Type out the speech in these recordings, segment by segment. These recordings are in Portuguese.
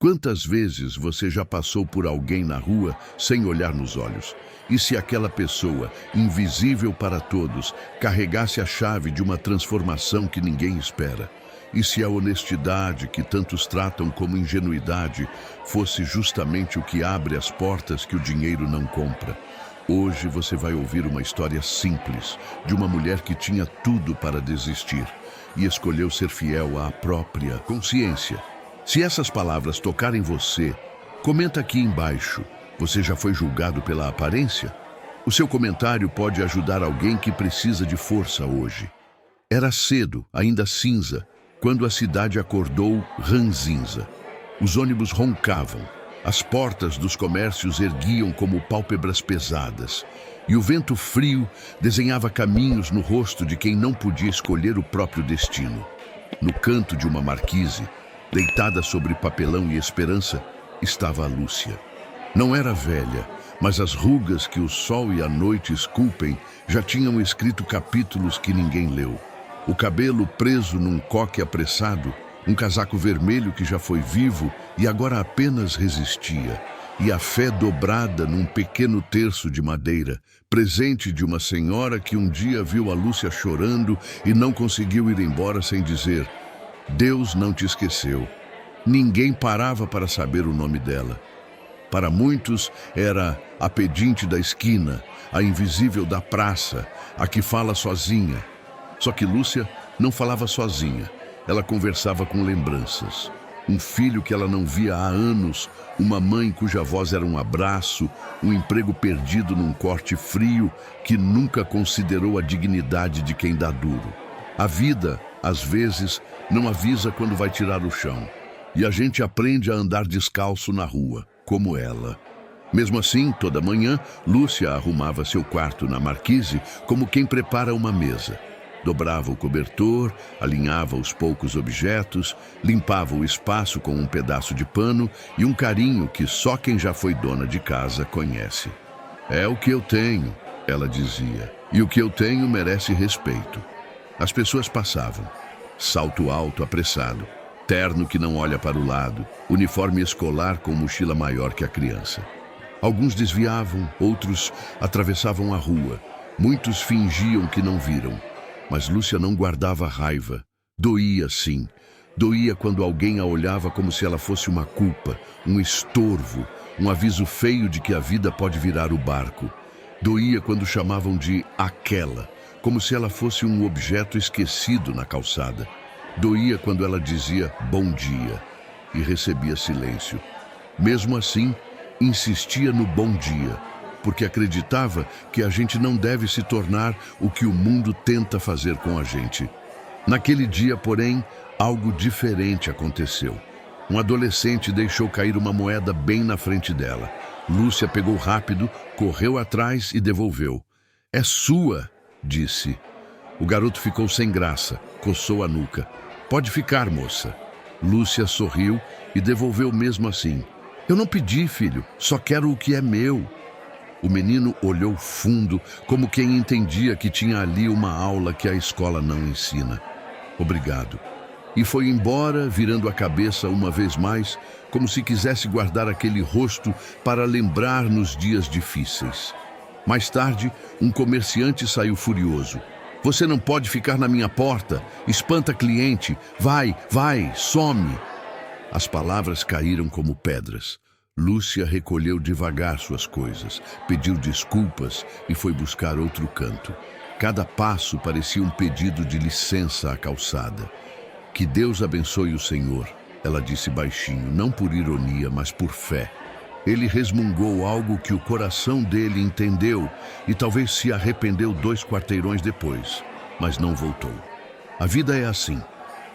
Quantas vezes você já passou por alguém na rua sem olhar nos olhos? E se aquela pessoa, invisível para todos, carregasse a chave de uma transformação que ninguém espera? E se a honestidade, que tantos tratam como ingenuidade, fosse justamente o que abre as portas que o dinheiro não compra? Hoje você vai ouvir uma história simples, de uma mulher que tinha tudo para desistir e escolheu ser fiel à própria consciência. Se essas palavras tocarem você, comenta aqui embaixo. Você já foi julgado pela aparência? O seu comentário pode ajudar alguém que precisa de força hoje. Era cedo, ainda cinza, quando a cidade acordou ranzinza. Os ônibus roncavam, as portas dos comércios erguiam como pálpebras pesadas, e o vento frio desenhava caminhos no rosto de quem não podia escolher o próprio destino. No canto de uma marquise, deitada sobre papelão e esperança, estava a Lúcia. Não era velha, mas as rugas que o sol e a noite esculpem já tinham escrito capítulos que ninguém leu. O cabelo preso num coque apressado, um casaco vermelho que já foi vivo e agora apenas resistia, e a fé dobrada num pequeno terço de madeira, presente de uma senhora que um dia viu a Lúcia chorando e não conseguiu ir embora sem dizer: Deus não te esqueceu. Ninguém parava para saber o nome dela. Para muitos era a pedinte da esquina, a invisível da praça, a que fala sozinha. Só que Lúcia não falava sozinha. Ela conversava com lembranças. Um filho que ela não via há anos, uma mãe cuja voz era um abraço, um emprego perdido num corte frio que nunca considerou a dignidade de quem dá duro. A vida, às vezes, não avisa quando vai tirar o chão. E a gente aprende a andar descalço na rua, como ela. Mesmo assim, toda manhã, Lúcia arrumava seu quarto na marquise como quem prepara uma mesa. Dobrava o cobertor, alinhava os poucos objetos, limpava o espaço com um pedaço de pano e um carinho que só quem já foi dona de casa conhece. É o que eu tenho, ela dizia, e o que eu tenho merece respeito. As pessoas passavam. Salto alto apressado, terno que não olha para o lado, uniforme escolar com mochila maior que a criança. Alguns desviavam, outros atravessavam a rua. Muitos fingiam que não viram. Mas Lúcia não guardava raiva. Doía, sim. Doía quando alguém a olhava como se ela fosse uma culpa, um estorvo, um aviso feio de que a vida pode virar o barco. Doía quando chamavam de aquela, como se ela fosse um objeto esquecido na calçada. Doía quando ela dizia bom dia e recebia silêncio. Mesmo assim, insistia no bom dia, porque acreditava que a gente não deve se tornar o que o mundo tenta fazer com a gente. Naquele dia, porém, algo diferente aconteceu. Um adolescente deixou cair uma moeda bem na frente dela. Lúcia pegou rápido, correu atrás e devolveu. É sua, disse. O garoto ficou sem graça, coçou a nuca. Pode ficar, moça. Lúcia sorriu e devolveu mesmo assim. Eu não pedi, filho, só quero o que é meu. O menino olhou fundo, como quem entendia que tinha ali uma aula que a escola não ensina. Obrigado. E foi embora, virando a cabeça uma vez mais, como se quisesse guardar aquele rosto para lembrar nos dias difíceis. Mais tarde, um comerciante saiu furioso. Você não pode ficar na minha porta, espanta cliente, vai, some. As palavras caíram como pedras. Lúcia recolheu devagar suas coisas, pediu desculpas e foi buscar outro canto. Cada passo parecia um pedido de licença à calçada. Que Deus abençoe o Senhor, ela disse baixinho, não por ironia, mas por fé. Ele resmungou algo que o coração dele entendeu e talvez se arrependeu 2 quarteirões depois, mas não voltou. A vida é assim.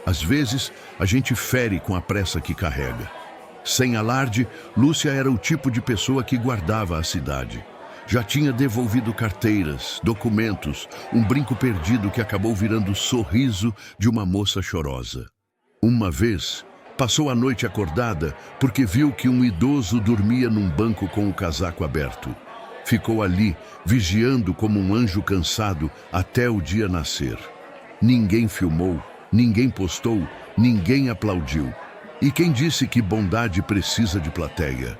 Às vezes, a gente fere com a pressa que carrega. Sem alarde, Lúcia era o tipo de pessoa que guardava a cidade. Já tinha devolvido carteiras, documentos, um brinco perdido que acabou virando o sorriso de uma moça chorosa. Uma vez, passou a noite acordada porque viu que um idoso dormia num banco com o casaco aberto. Ficou ali, vigiando como um anjo cansado até o dia nascer. Ninguém filmou, ninguém postou, ninguém aplaudiu. E quem disse que bondade precisa de plateia?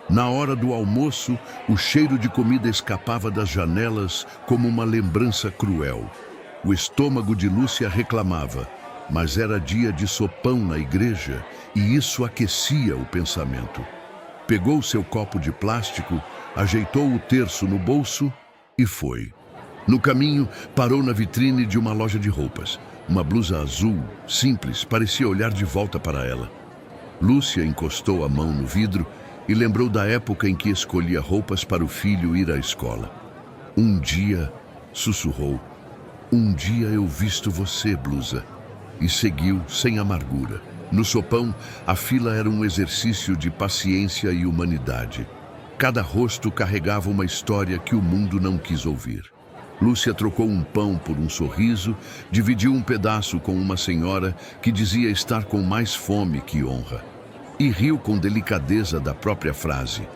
Na hora do almoço, o cheiro de comida escapava das janelas como uma lembrança cruel. O estômago de Lúcia reclamava, mas era dia de sopão na igreja e isso aquecia o pensamento. Pegou seu copo de plástico, ajeitou o terço no bolso e foi. No caminho, parou na vitrine de uma loja de roupas. Uma blusa azul, simples, parecia olhar de volta para ela. Lúcia encostou a mão no vidro e lembrou da época em que escolhia roupas para o filho ir à escola. Um dia, sussurrou, um dia eu visto você, blusa. E seguiu sem amargura. No sopão, a fila era um exercício de paciência e humanidade. Cada rosto carregava uma história que o mundo não quis ouvir. Lúcia trocou um pão por um sorriso, dividiu um pedaço com uma senhora que dizia estar com mais fome que honra. E riu com delicadeza da própria frase,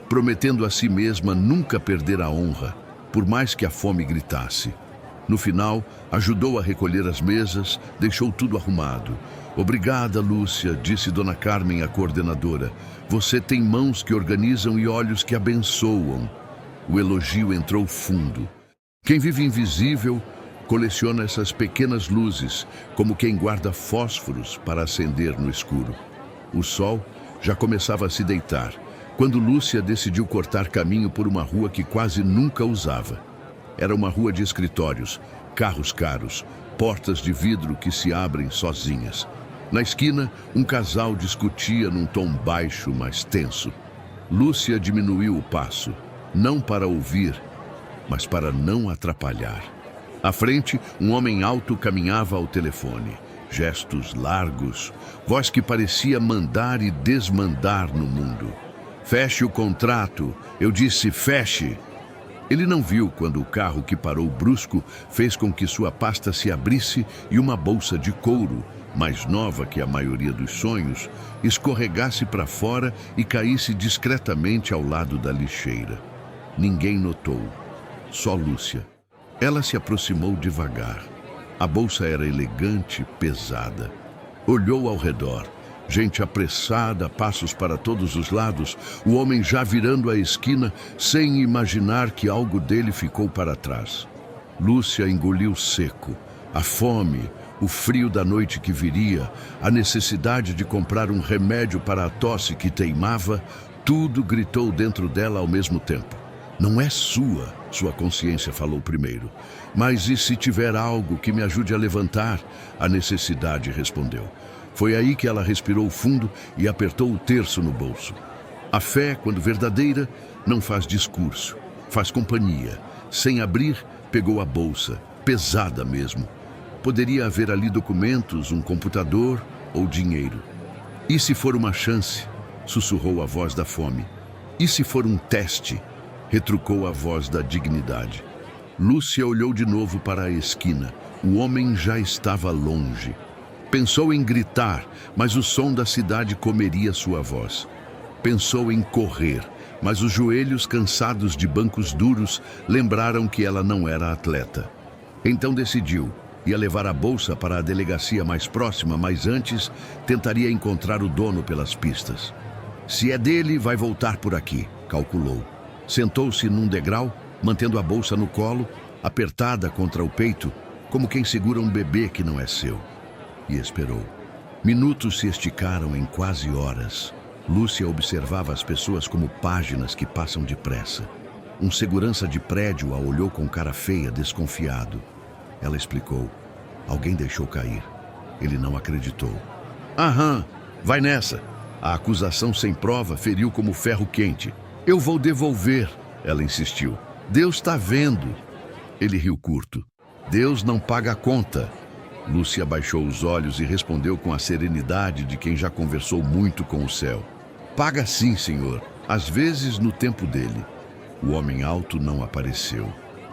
prometendo a si mesma nunca perder a honra, por mais que a fome gritasse. No final, ajudou a recolher as mesas, deixou tudo arrumado. Obrigada, Lúcia, disse Dona Carmen, a coordenadora. Você tem mãos que organizam e olhos que abençoam. O elogio entrou fundo. Quem vive invisível coleciona essas pequenas luzes, como quem guarda fósforos para acender no escuro. O sol já começava a se deitar, quando Lúcia decidiu cortar caminho por uma rua que quase nunca usava. Era uma rua de escritórios, carros caros, portas de vidro que se abrem sozinhas. Na esquina, um casal discutia num tom baixo, mas tenso. Lúcia diminuiu o passo, não para ouvir, mas para não atrapalhar. À frente, um homem alto caminhava ao telefone. Gestos largos, voz que parecia mandar e desmandar no mundo. Feche o contrato, eu disse feche. Ele não viu quando o carro que parou brusco fez com que sua pasta se abrisse e uma bolsa de couro, mais nova que a maioria dos sonhos, escorregasse para fora e caísse discretamente ao lado da lixeira. Ninguém notou, só Lúcia. Ela se aproximou devagar. A bolsa era elegante, pesada. Olhou ao redor. Gente apressada, passos para todos os lados, o homem já virando a esquina, sem imaginar que algo dele ficou para trás. Lúcia engoliu seco. A fome, o frio da noite que viria, a necessidade de comprar um remédio para a tosse que teimava, tudo gritou dentro dela ao mesmo tempo. Não é sua consciência falou primeiro. Mas e se tiver algo que me ajude a levantar? A necessidade respondeu. Foi aí que ela respirou fundo e apertou o terço no bolso. A fé, quando verdadeira, não faz discurso, faz companhia. Sem abrir, pegou a bolsa, pesada mesmo. Poderia haver ali documentos, um computador ou dinheiro. E se for uma chance? Sussurrou a voz da fome. E se for um teste? Retrucou a voz da dignidade. Lúcia olhou de novo para a esquina. O homem já estava longe. Pensou em gritar, mas o som da cidade comeria sua voz. Pensou em correr, mas os joelhos cansados de bancos duros lembraram que ela não era atleta. Então decidiu, ia levar a bolsa para a delegacia mais próxima, mas antes tentaria encontrar o dono pelas pistas. Se é dele, vai voltar por aqui, calculou. Sentou-se num degrau, mantendo a bolsa no colo, apertada contra o peito, como quem segura um bebê que não é seu. E esperou. Minutos se esticaram em quase horas. Lúcia observava as pessoas como páginas que passam depressa. Um segurança de prédio a olhou com cara feia, desconfiado. Ela explicou. Alguém deixou cair. Ele não acreditou. Aham, vai nessa. A acusação sem prova feriu como ferro quente. Eu vou devolver, ela insistiu. Deus está vendo. Ele riu curto. Deus não paga a conta. Lúcia baixou os olhos e respondeu com a serenidade de quem já conversou muito com o céu. Paga sim, senhor, às vezes no tempo dele. O homem alto não apareceu.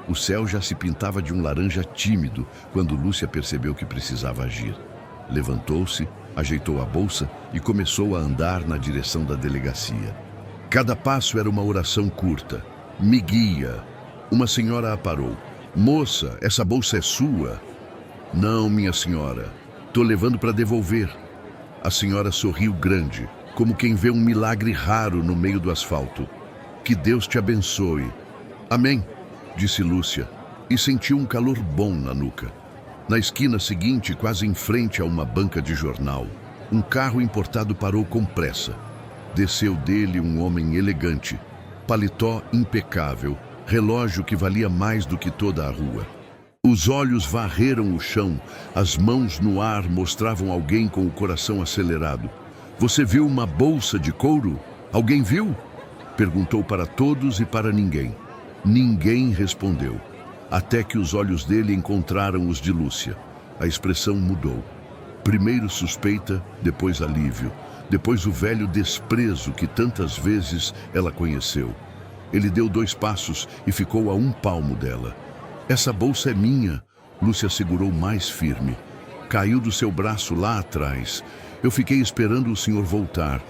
O céu já se pintava de um laranja tímido quando Lúcia percebeu que precisava agir. Levantou-se, ajeitou a bolsa e começou a andar na direção da delegacia. Cada passo era uma oração curta. Me guia. Uma senhora a parou. Moça, essa bolsa é sua? Não, minha senhora. Tô levando para devolver. A senhora sorriu grande, como quem vê um milagre raro no meio do asfalto. Que Deus te abençoe. Amém, disse Lúcia, e sentiu um calor bom na nuca. Na esquina seguinte, quase em frente a uma banca de jornal, um carro importado parou com pressa. Desceu dele um homem elegante, paletó impecável, relógio que valia mais do que toda a rua. Os olhos varreram o chão, as mãos no ar mostravam alguém com o coração acelerado. Você viu uma bolsa de couro? Alguém viu? Perguntou para todos e para ninguém. Ninguém respondeu, até que os olhos dele encontraram os de Lúcia. A expressão mudou. Primeiro suspeita, depois alívio, depois o velho desprezo que tantas vezes ela conheceu. Ele deu 2 passos e ficou a 1 palmo dela. Essa bolsa é minha, Lúcia segurou mais firme. Caiu do seu braço lá atrás. Eu fiquei esperando o senhor voltar.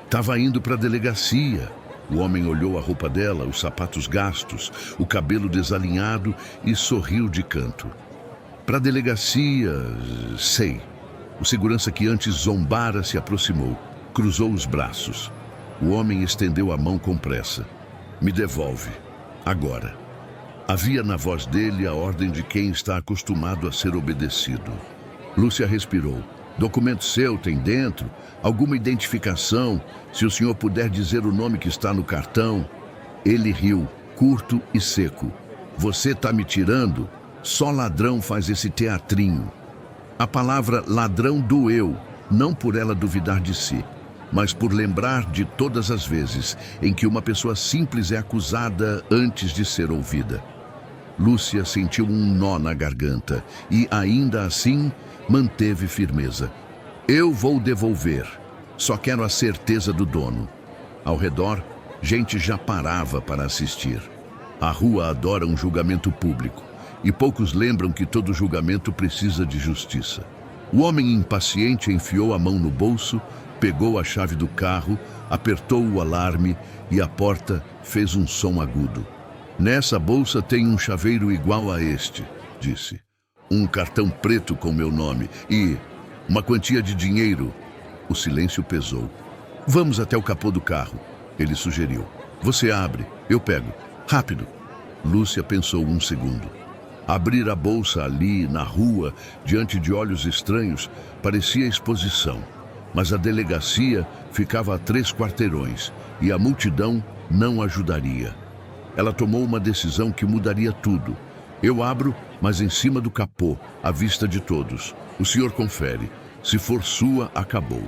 Estava indo para a delegacia. O homem olhou a roupa dela, os sapatos gastos, o cabelo desalinhado e sorriu de canto. Para a delegacia, sei. O segurança que antes zombara se aproximou, cruzou os braços. O homem estendeu a mão com pressa. Me devolve, agora. Havia na voz dele a ordem de quem está acostumado a ser obedecido. Lúcia respirou. Documento seu tem dentro? Alguma identificação? Se o senhor puder dizer o nome que está no cartão. Ele riu, curto e seco. Você está me tirando? Só ladrão faz esse teatrinho. A palavra ladrão doeu, não por ela duvidar de si, mas por lembrar de todas as vezes em que uma pessoa simples é acusada antes de ser ouvida. Lúcia sentiu um nó na garganta e, ainda assim, manteve firmeza. Eu vou devolver. Só quero a certeza do dono. Ao redor, gente já parava para assistir. A rua adora um julgamento público e poucos lembram que todo julgamento precisa de justiça. O homem impaciente enfiou a mão no bolso, pegou a chave do carro, apertou o alarme e a porta fez um som agudo. Nessa bolsa tem um chaveiro igual a este, disse. Um cartão preto com meu nome e uma quantia de dinheiro. O silêncio pesou. Vamos até o capô do carro, ele sugeriu. Você abre, eu pego. Rápido. Lúcia pensou um segundo. Abrir a bolsa ali, na rua, diante de olhos estranhos, parecia exposição. Mas a delegacia ficava a 3 quarteirões e a multidão não ajudaria. Ela tomou uma decisão que mudaria tudo. Eu abro, mas em cima do capô, à vista de todos. O senhor confere. Se for sua, acabou.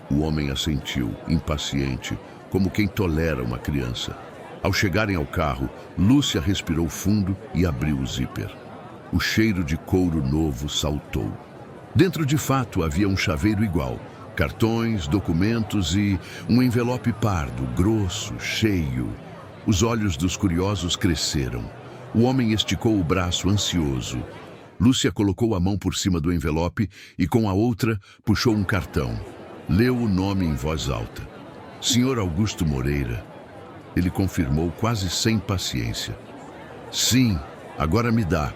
O homem assentiu, impaciente, como quem tolera uma criança. Ao chegarem ao carro, Lúcia respirou fundo e abriu o zíper. O cheiro de couro novo saltou. Dentro de fato havia um chaveiro igual, cartões, documentos e um envelope pardo, grosso, cheio. Os olhos dos curiosos cresceram. O homem esticou o braço ansioso. Lúcia colocou a mão por cima do envelope e com a outra puxou um cartão. Leu o nome em voz alta. Senhor Augusto Moreira. Ele confirmou quase sem paciência. Sim, agora me dá.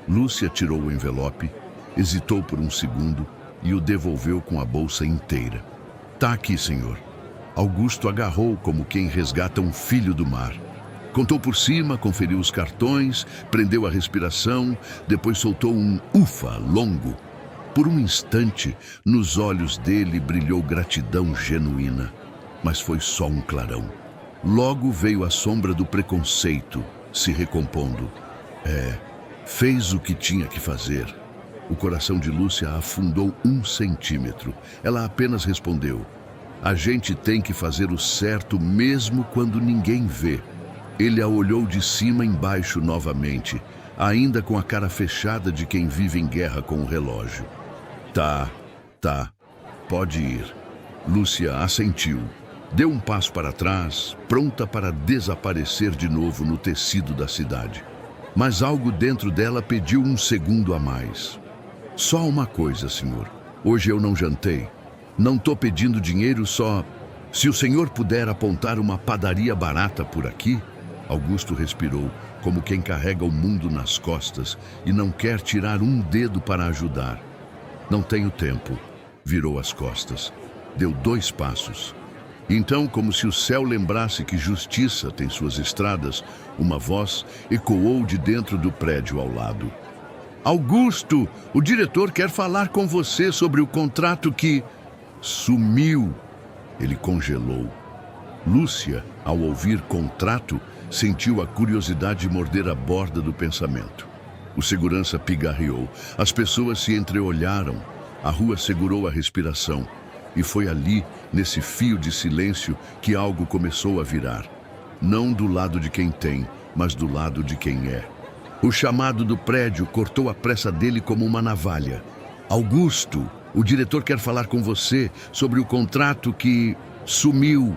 Lúcia tirou o envelope, hesitou por um segundo e o devolveu com a bolsa inteira. Tá aqui, senhor. Augusto agarrou como quem resgata um filho do mar. Contou por cima, conferiu os cartões, prendeu a respiração, depois soltou um ufa longo. Por um instante, nos olhos dele brilhou gratidão genuína, mas foi só um clarão. Logo veio a sombra do preconceito, se recompondo. Fez o que tinha que fazer. O coração de Lúcia afundou 1 centímetro. Ela apenas respondeu. A gente tem que fazer o certo mesmo quando ninguém vê. Ele a olhou de cima embaixo novamente, ainda com a cara fechada de quem vive em guerra com o relógio. Tá, pode ir. Lúcia assentiu. Deu um passo para trás, pronta para desaparecer de novo no tecido da cidade. Mas algo dentro dela pediu um segundo a mais. Só uma coisa, senhor. Hoje eu não jantei. Não tô pedindo dinheiro, só... Se o senhor puder apontar uma padaria barata por aqui... Augusto respirou, como quem carrega o mundo nas costas e não quer tirar um dedo para ajudar. Não tenho tempo. Virou as costas. Deu 2 passos. Então, como se o céu lembrasse que justiça tem suas estradas, uma voz ecoou de dentro do prédio ao lado. Augusto, o diretor quer falar com você sobre o contrato que... Sumiu. Ele congelou. Lúcia, ao ouvir contrato, sentiu a curiosidade morder a borda do pensamento. O segurança pigarreou. As pessoas se entreolharam. A rua segurou a respiração. E foi ali, nesse fio de silêncio, que algo começou a virar. Não do lado de quem tem, mas do lado de quem é. O chamado do prédio cortou a pressa dele como uma navalha. Augusto, o diretor quer falar com você sobre o contrato que... Sumiu.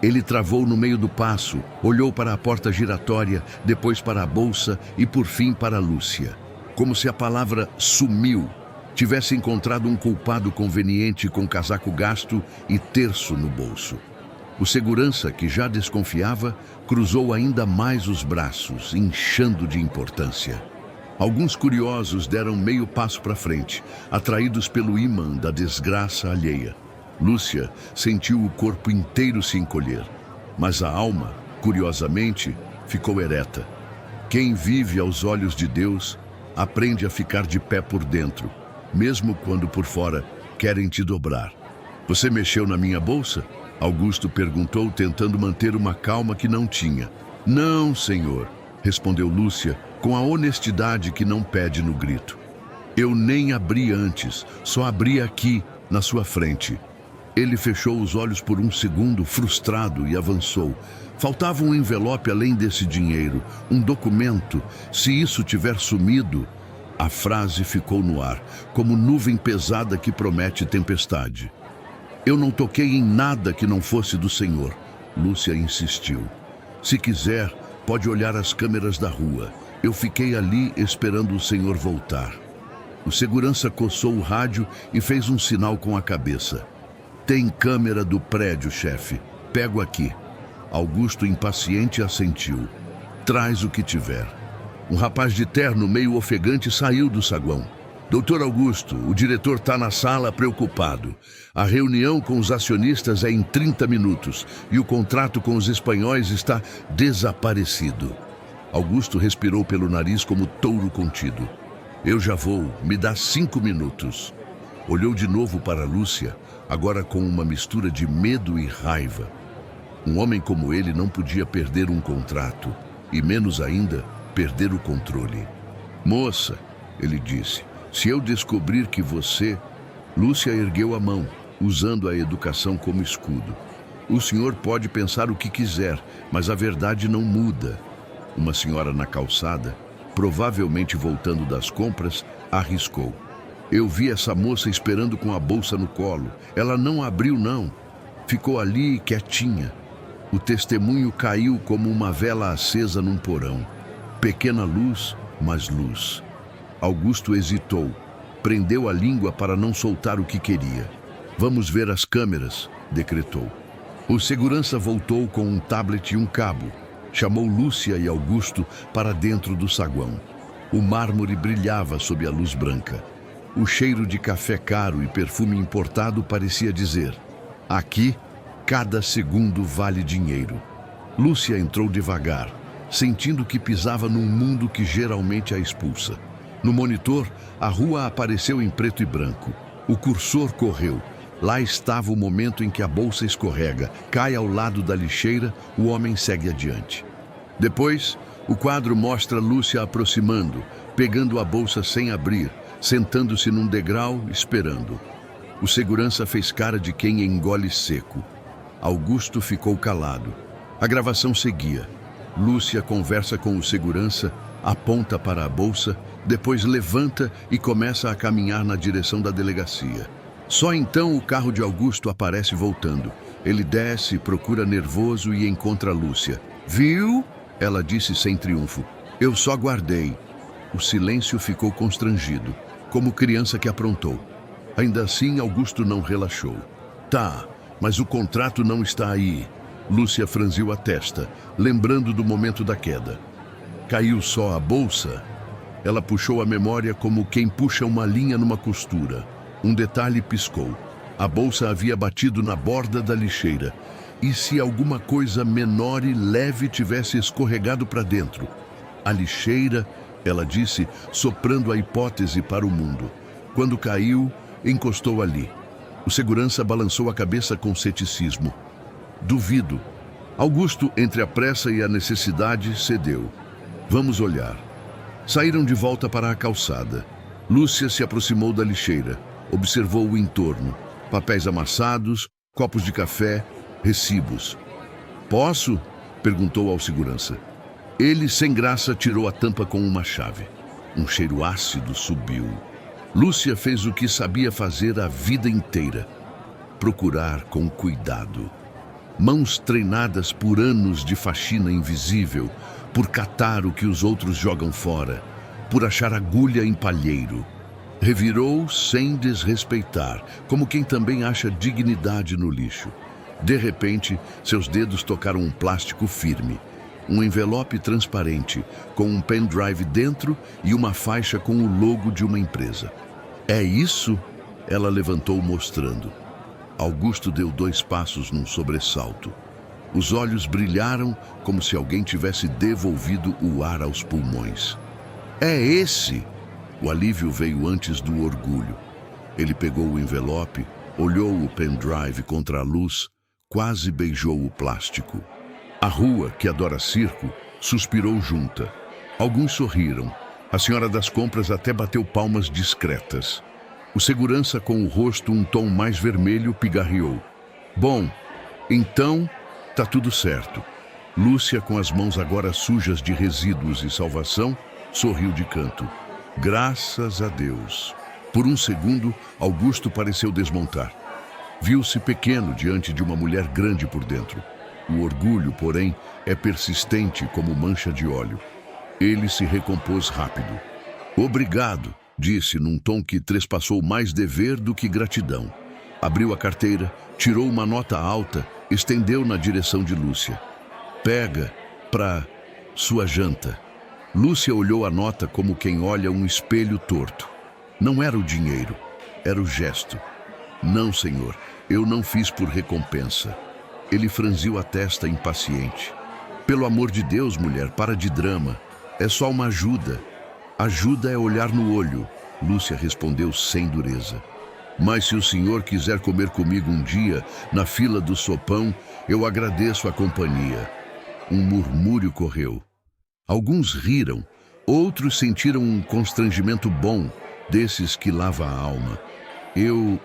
Ele travou no meio do passo, olhou para a porta giratória, depois para a bolsa e por fim para Lúcia. Como se a palavra sumiu tivesse encontrado um culpado conveniente com casaco gasto e terço no bolso. O segurança, que já desconfiava, cruzou ainda mais os braços, inchando de importância. Alguns curiosos deram meio passo para frente, atraídos pelo ímã da desgraça alheia. Lúcia sentiu o corpo inteiro se encolher, mas a alma, curiosamente, ficou ereta. Quem vive aos olhos de Deus aprende a ficar de pé por dentro, mesmo quando por fora querem te dobrar. Você mexeu na minha bolsa? Augusto perguntou, tentando manter uma calma que não tinha. Não, senhor, respondeu Lúcia, com a honestidade que não pede no grito. Eu nem abri antes, só abri aqui, na sua frente. Ele fechou os olhos por um segundo, frustrado, e avançou. Faltava um envelope além desse dinheiro, um documento. Se isso tiver sumido... A frase ficou no ar, como nuvem pesada que promete tempestade. Eu não toquei em nada que não fosse do Senhor, Lúcia insistiu. Se quiser, pode olhar as câmeras da rua. Eu fiquei ali esperando o Senhor voltar. O segurança coçou o rádio e fez um sinal com a cabeça. Tem câmera do prédio, chefe. Pego aqui. Augusto, impaciente, assentiu. Traz o que tiver. Um rapaz de terno meio ofegante saiu do saguão. Doutor Augusto, o diretor está na sala preocupado. A reunião com os acionistas é em 30 minutos e o contrato com os espanhóis está desaparecido. Augusto respirou pelo nariz como touro contido. Eu já vou, me dá 5 minutos. Olhou de novo para Lúcia, agora com uma mistura de medo e raiva. Um homem como ele não podia perder um contrato, e menos ainda, perder o controle. Moça, ele disse, se eu descobrir que você... Lúcia ergueu a mão, usando a educação como escudo. O senhor pode pensar o que quiser, mas a verdade não muda. Uma senhora na calçada, provavelmente voltando das compras, arriscou. Eu vi essa moça esperando com a bolsa no colo. Ela não abriu, não. Ficou ali, quietinha. O testemunho caiu como uma vela acesa num porão. Pequena luz, mas luz. Augusto hesitou. Prendeu a língua para não soltar o que queria. Vamos ver as câmeras, decretou. O segurança voltou com um tablet e um cabo. Chamou Lúcia e Augusto para dentro do saguão. O mármore brilhava sob a luz branca. O cheiro de café caro e perfume importado parecia dizer: aqui, cada segundo vale dinheiro. Lúcia entrou devagar, sentindo que pisava num mundo que geralmente a expulsa. No monitor, a rua apareceu em preto e branco. O cursor correu. Lá estava o momento em que a bolsa escorrega, cai ao lado da lixeira, o homem segue adiante. Depois, o quadro mostra Lúcia aproximando, pegando a bolsa sem abrir, sentando-se num degrau, esperando. O segurança fez cara de quem engole seco. Augusto ficou calado. A gravação seguia. Lúcia conversa com o segurança, aponta para a bolsa, depois levanta e começa a caminhar na direção da delegacia. Só então o carro de Augusto aparece voltando. Ele desce, procura nervoso e encontra Lúcia. Viu? Ela disse sem triunfo. Eu só guardei. O silêncio ficou constrangido, como criança que aprontou. Ainda assim, Augusto não relaxou. Tá, mas o contrato não está aí. Lúcia franziu a testa, lembrando do momento da queda. Caiu só a bolsa? Ela puxou a memória como quem puxa uma linha numa costura. Um detalhe piscou. A bolsa havia batido na borda da lixeira. E se alguma coisa menor e leve tivesse escorregado para dentro? A lixeira, ela disse, soprando a hipótese para o mundo. Quando caiu, encostou ali. O segurança balançou a cabeça com ceticismo. Duvido. Augusto, entre a pressa e a necessidade, cedeu. Vamos olhar. Saíram de volta para a calçada. Lúcia se aproximou da lixeira. Observou o entorno. Papéis amassados, copos de café, recibos. Posso? Perguntou ao segurança. Ele, sem graça, tirou a tampa com uma chave. Um cheiro ácido subiu. Lúcia fez o que sabia fazer a vida inteira. Procurar com cuidado. Mãos treinadas por anos de faxina invisível, por catar o que os outros jogam fora, por achar agulha em palheiro. Revirou sem desrespeitar, como quem também acha dignidade no lixo. De repente, seus dedos tocaram um plástico firme. Um envelope transparente, com um pendrive dentro e uma faixa com o logo de uma empresa. É isso? Ela levantou mostrando. Augusto deu 2 passos num sobressalto. Os olhos brilharam como se alguém tivesse devolvido o ar aos pulmões. É esse! O alívio veio antes do orgulho. Ele pegou o envelope, olhou o pendrive contra a luz, quase beijou o plástico. A rua, que adora circo, suspirou junta. Alguns sorriram. A senhora das compras até bateu palmas discretas. O segurança, com o rosto um tom mais vermelho, pigarreou. Bom, então, tá tudo certo. Lúcia, com as mãos agora sujas de resíduos e salvação, sorriu de canto. Graças a Deus. Por um segundo, Augusto pareceu desmontar. Viu-se pequeno diante de uma mulher grande por dentro. O orgulho, porém, é persistente como mancha de óleo. Ele se recompôs rápido. Obrigado, disse num tom que trespassou mais dever do que gratidão. Abriu a carteira, tirou uma nota alta, estendeu na direção de Lúcia. Pega pra sua janta. Lúcia olhou a nota como quem olha um espelho torto. Não era o dinheiro, era o gesto. Não, senhor, eu não fiz por recompensa. Ele franziu a testa impaciente. Pelo amor de Deus, mulher, para de drama. É só uma ajuda. Ajuda é olhar no olho, Lúcia respondeu sem dureza. Mas se o senhor quiser comer comigo um dia, na fila do sopão, eu agradeço a companhia. Um murmúrio correu. Alguns riram, outros sentiram um constrangimento bom, desses que lava a alma. Eu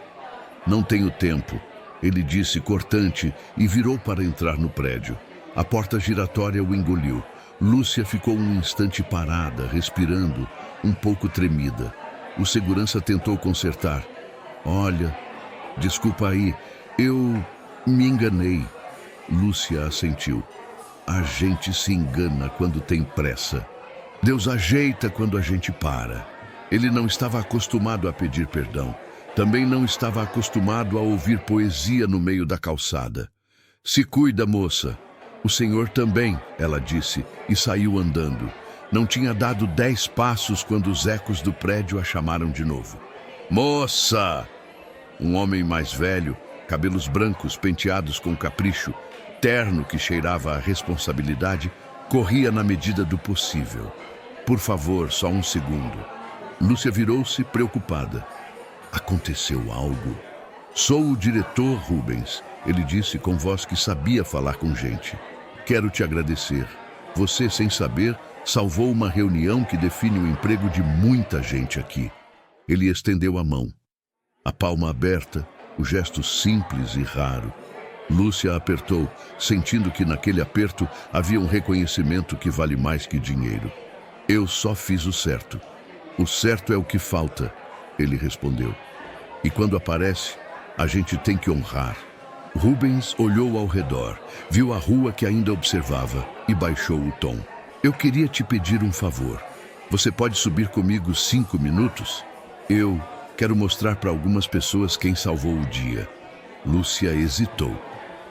não tenho tempo, ele disse cortante e virou para entrar no prédio. A porta giratória o engoliu. Lúcia ficou um instante parada, respirando, um pouco tremida. O segurança tentou consertar. Olha, desculpa aí, eu me enganei. Lúcia assentiu. A gente se engana quando tem pressa. Deus ajeita quando a gente para. Ele não estava acostumado a pedir perdão. Também não estava acostumado a ouvir poesia no meio da calçada. Se cuida, moça. O senhor também, ela disse, e saiu andando. Não tinha dado 10 passos quando os ecos do prédio a chamaram de novo. Moça! Um homem mais velho, cabelos brancos penteados com capricho, terno que cheirava a responsabilidade, corria na medida do possível. Por favor, só um segundo. Lúcia virou-se preocupada. Aconteceu algo? Sou o diretor Rubens, ele disse com voz que sabia falar com gente. Quero te agradecer. Você, sem saber, salvou uma reunião que define o emprego de muita gente aqui. Ele estendeu a mão. A palma aberta, o gesto simples e raro. Lúcia apertou, sentindo que naquele aperto havia um reconhecimento que vale mais que dinheiro. Eu só fiz o certo. O certo é o que falta, ele respondeu. E quando aparece, a gente tem que honrar. Rubens olhou ao redor, viu a rua que ainda observava e baixou o tom. Eu queria te pedir um favor. Você pode subir comigo 5 minutos? Eu quero mostrar para algumas pessoas quem salvou o dia. Lúcia hesitou.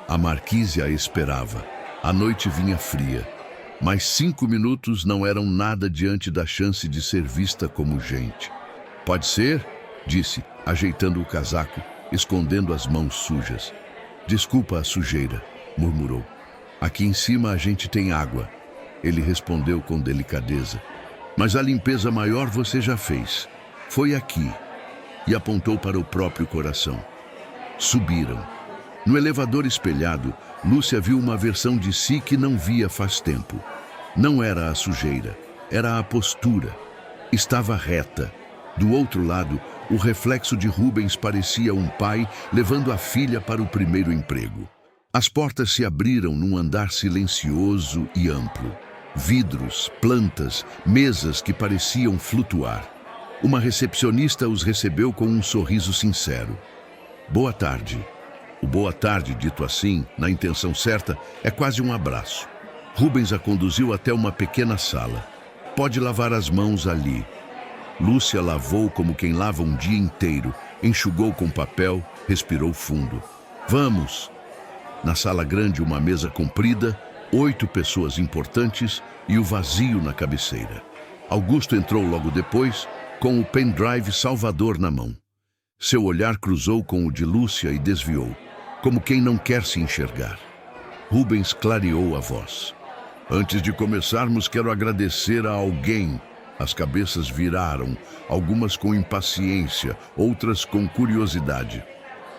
A marquise a esperava. A noite vinha fria. Mas 5 minutos não eram nada diante da chance de ser vista como gente. Pode ser? Disse, ajeitando o casaco, escondendo as mãos sujas. Desculpa a sujeira, murmurou. Aqui em cima a gente tem água, ele respondeu com delicadeza. Mas a limpeza maior você já fez. Foi aqui. E apontou para o próprio coração. Subiram. No elevador espelhado, Lúcia viu uma versão de si que não via faz tempo. Não era a sujeira, era a postura. Estava reta. Do outro lado, o reflexo de Rubens parecia um pai levando a filha para o primeiro emprego. As portas se abriram num andar silencioso e amplo. Vidros, plantas, mesas que pareciam flutuar. Uma recepcionista os recebeu com um sorriso sincero. Boa tarde. O boa tarde, dito assim, na intenção certa, é quase um abraço. Rubens a conduziu até uma pequena sala. Pode lavar as mãos ali. Lúcia lavou como quem lava um dia inteiro, enxugou com papel, respirou fundo. Vamos! Na sala grande, uma mesa comprida, 8 pessoas importantes e o vazio na cabeceira. Augusto entrou logo depois, com o pendrive Salvador na mão. Seu olhar cruzou com o de Lúcia e desviou, como quem não quer se enxergar. Rubens clareou a voz. Antes de começarmos, quero agradecer a alguém. As cabeças viraram, algumas com impaciência, outras com curiosidade.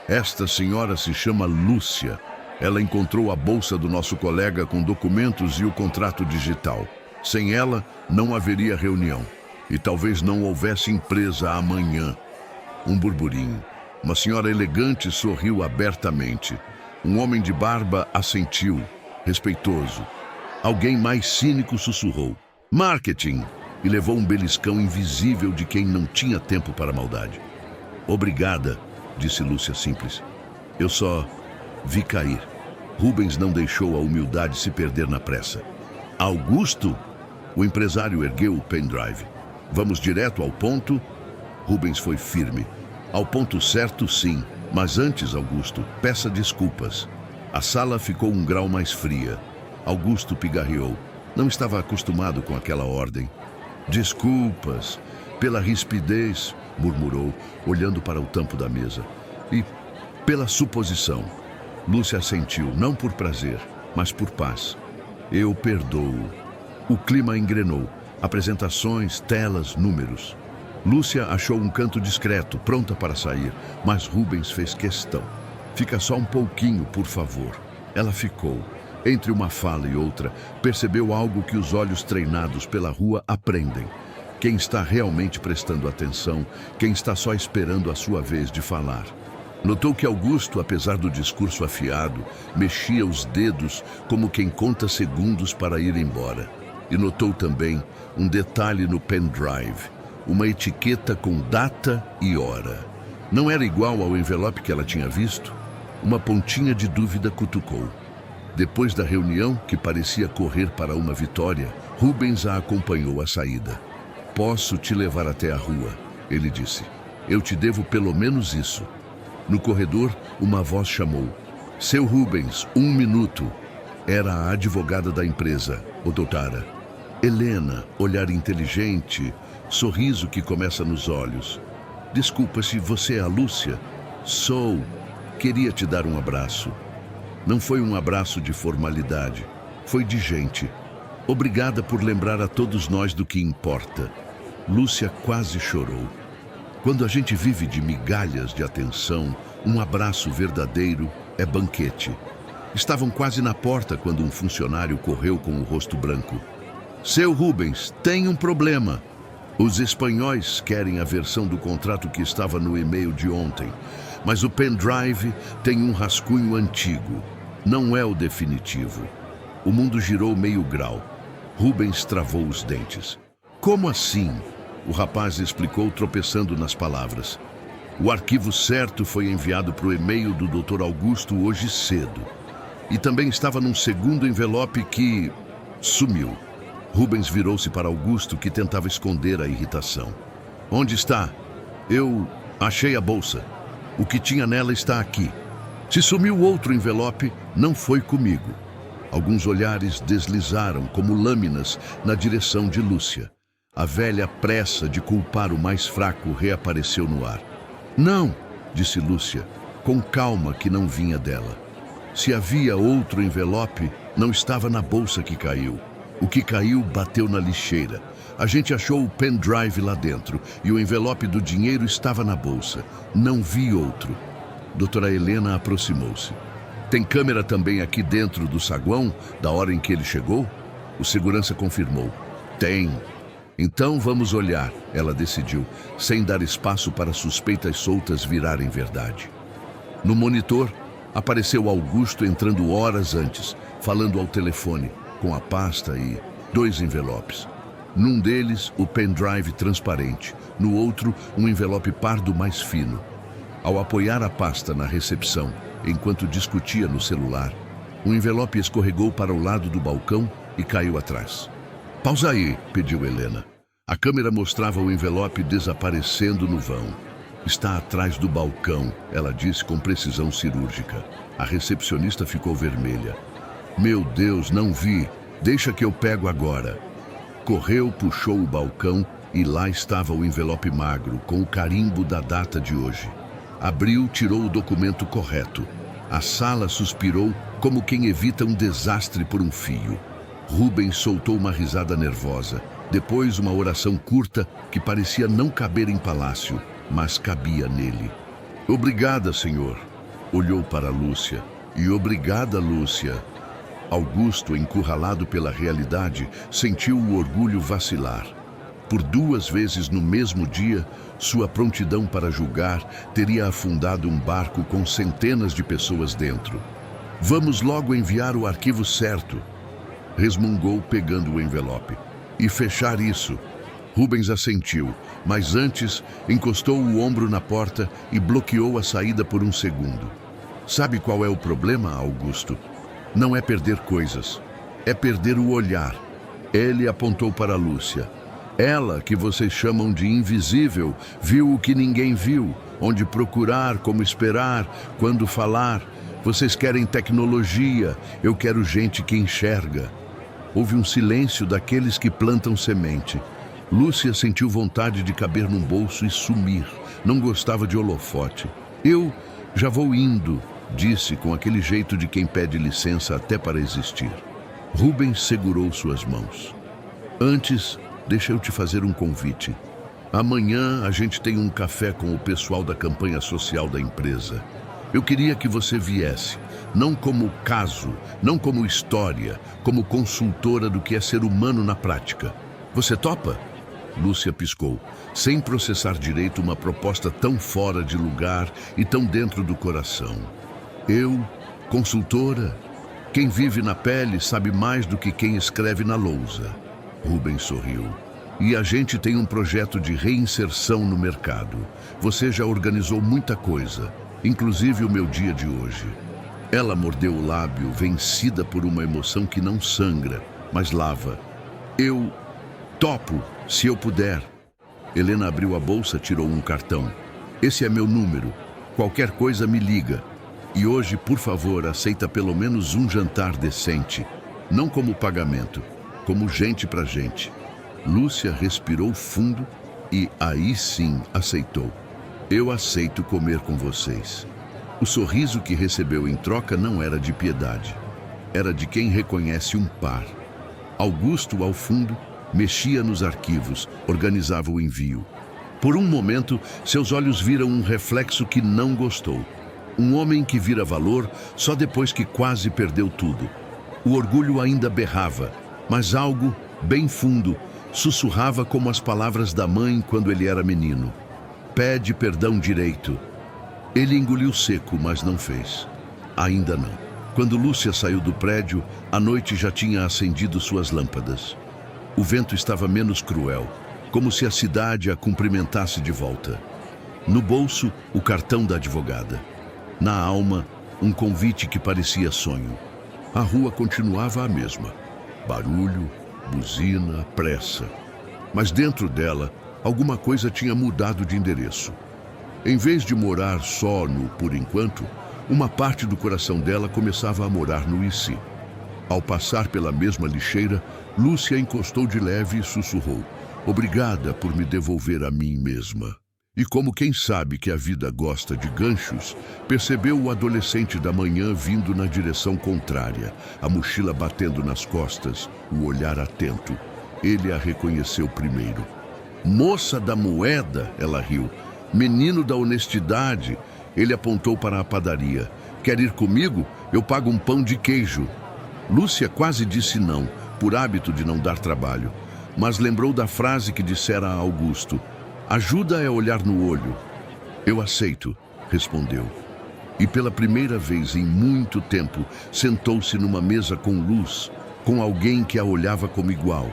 Esta senhora se chama Lúcia. Ela encontrou a bolsa do nosso colega com documentos e o contrato digital. Sem ela, não haveria reunião. E talvez não houvesse empresa amanhã. Um burburinho. Uma senhora elegante sorriu abertamente. Um homem de barba assentiu, respeitoso. Alguém mais cínico sussurrou. Marketing! E levou um beliscão invisível de quem não tinha tempo para maldade. Obrigada, disse Lúcia simples. Eu só vi cair. Rubens não deixou a humildade se perder na pressa. Augusto? O empresário ergueu o pendrive. Vamos direto ao ponto? Rubens foi firme. Ao ponto certo, sim. Mas antes, Augusto, peça desculpas. A sala ficou um grau mais fria. Augusto pigarreou. Não estava acostumado com aquela ordem. Desculpas, pela rispidez, murmurou, olhando para o tampo da mesa. E pela suposição. Lúcia assentiu, não por prazer, mas por paz. Eu perdoo. O clima engrenou. Apresentações, telas, números. Lúcia achou um canto discreto, pronta para sair, mas Rubens fez questão. Fica só um pouquinho, por favor. Ela ficou. Entre uma fala e outra, percebeu algo que os olhos treinados pela rua aprendem. Quem está realmente prestando atenção, quem está só esperando a sua vez de falar. Notou que Augusto, apesar do discurso afiado, mexia os dedos como quem conta segundos para ir embora. E notou também um detalhe no pendrive, uma etiqueta com data e hora. Não era igual ao envelope que ela tinha visto? Uma pontinha de dúvida cutucou. Depois da reunião, que parecia correr para uma vitória, Rubens a acompanhou à saída. Posso te levar até a rua, ele disse. Eu te devo pelo menos isso. No corredor, uma voz chamou. Seu Rubens, 1 minuto. Era a advogada da empresa, Odotara. Helena, olhar inteligente, sorriso que começa nos olhos. Desculpa se você é a Lúcia. Sou. Queria te dar um abraço. Não foi um abraço de formalidade, foi de gente. Obrigada por lembrar a todos nós do que importa. Lúcia quase chorou. Quando a gente vive de migalhas de atenção, um abraço verdadeiro é banquete. Estavam quase na porta quando um funcionário correu com o rosto branco. Seu Rubens, tem um problema. Os espanhóis querem a versão do contrato que estava no e-mail de ontem, mas o pendrive tem um rascunho antigo. Não é o definitivo. O mundo girou meio grau. Rubens travou os dentes. Como assim? O rapaz explicou, tropeçando nas palavras. O arquivo certo foi enviado para o e-mail do Dr. Augusto hoje cedo. E também estava num segundo envelope que sumiu. Rubens virou-se para Augusto, que tentava esconder a irritação. Onde está? Eu achei a bolsa. O que tinha nela está aqui. Se sumiu outro envelope, não foi comigo. Alguns olhares deslizaram como lâminas na direção de Lúcia. A velha pressa de culpar o mais fraco reapareceu no ar. Não, disse Lúcia. com calma que não vinha dela. Se havia outro envelope, não estava na bolsa que caiu. O que caiu bateu na lixeira. A gente achou o pendrive lá dentro e o envelope do dinheiro estava na bolsa. Não vi outro. Doutora Helena aproximou-se. Tem câmera também aqui dentro do saguão, da hora em que ele chegou? O segurança confirmou. Tem. Então vamos olhar, ela decidiu, sem dar espaço para suspeitas soltas virarem verdade. No monitor, apareceu Augusto entrando horas antes, falando ao telefone, com a pasta e 2 envelopes. Num deles, o pendrive transparente, no outro, um envelope pardo mais fino. Ao apoiar a pasta na recepção, enquanto discutia no celular, o envelope escorregou para o lado do balcão e caiu atrás. Pausa aí, pediu Helena. A câmera mostrava o envelope desaparecendo no vão. Está atrás do balcão, ela disse com precisão cirúrgica. A recepcionista ficou vermelha. Meu Deus, não vi. Deixa que eu pego agora. Correu, puxou o balcão e lá estava o envelope magro, com o carimbo da data de hoje. Abriu, tirou o documento correto. A sala suspirou como quem evita um desastre por um fio. Rubens soltou uma risada nervosa. Depois uma oração curta que parecia não caber em palácio, mas cabia nele. Obrigada, senhor. Olhou para Lúcia. E obrigada, Lúcia. Augusto, encurralado pela realidade, sentiu o orgulho vacilar. Por 2 vezes no mesmo dia, sua prontidão para julgar teria afundado um barco com centenas de pessoas dentro. Vamos logo enviar o arquivo certo, resmungou pegando o envelope. E fechar isso. Rubens assentiu, mas antes encostou o ombro na porta e bloqueou a saída por um segundo. Sabe qual é o problema, Augusto? Não é perder coisas, é perder o olhar. Ele apontou para Lúcia. Ela, que vocês chamam de invisível, viu o que ninguém viu, onde procurar, como esperar, quando falar. Vocês querem tecnologia, eu quero gente que enxerga. Houve um silêncio daqueles que plantam semente. Lúcia sentiu vontade de caber num bolso e sumir. Não gostava de holofote. Eu já vou indo, disse com aquele jeito de quem pede licença até para existir. Rubens segurou suas mãos. Antes, deixa eu te fazer um convite. Amanhã a gente tem um café com o pessoal da campanha social da empresa. Eu queria que você viesse, não como caso, não como história, como consultora do que é ser humano na prática. Você topa? Lúcia piscou, sem processar direito uma proposta tão fora de lugar e tão dentro do coração. Eu, consultora? Quem vive na pele sabe mais do que quem escreve na lousa. Rubens sorriu. E a gente tem um projeto de reinserção no mercado. Você já organizou muita coisa, inclusive o meu dia de hoje. Ela mordeu o lábio, vencida por uma emoção que não sangra, mas lava. Eu topo, se eu puder. Helena abriu a bolsa, tirou um cartão. Esse é meu número. Qualquer coisa me liga. E hoje, por favor, aceita pelo menos um jantar decente. Não como pagamento, como gente pra gente. Lúcia respirou fundo e aí sim aceitou. Eu aceito comer com vocês. O sorriso que recebeu em troca não era de piedade. Era de quem reconhece um par. Augusto, ao fundo, mexia nos arquivos, organizava o envio. Por um momento, seus olhos viram um reflexo que não gostou. Um homem que vira valor só depois que quase perdeu tudo. O orgulho ainda berrava, mas algo, bem fundo, sussurrava como as palavras da mãe quando ele era menino. Pede perdão direito. Ele engoliu seco, mas não fez. Ainda não. Quando Lúcia saiu do prédio, a noite já tinha acendido suas lâmpadas. O vento estava menos cruel, como se a cidade a cumprimentasse de volta. No bolso, o cartão da advogada. Na alma, um convite que parecia sonho. A rua continuava a mesma. Barulho, buzina, pressa. Mas dentro dela, alguma coisa tinha mudado de endereço. Em vez de morar só no por enquanto, uma parte do coração dela começava a morar no IC. Ao passar pela mesma lixeira, Lúcia encostou de leve e sussurrou: Obrigada por me devolver a mim mesma. E como quem sabe que a vida gosta de ganchos, percebeu o adolescente da manhã vindo na direção contrária, a mochila batendo nas costas, o olhar atento. Ele a reconheceu primeiro. Moça da moeda, ela riu. Menino da honestidade, ele apontou para a padaria. Quer ir comigo? Eu pago um pão de queijo. Lúcia quase disse não, por hábito de não dar trabalho, mas lembrou da frase que dissera a Augusto. Ajuda é olhar no olho. Eu aceito, respondeu. E pela primeira vez em muito tempo, sentou-se numa mesa com luz, com alguém que a olhava como igual.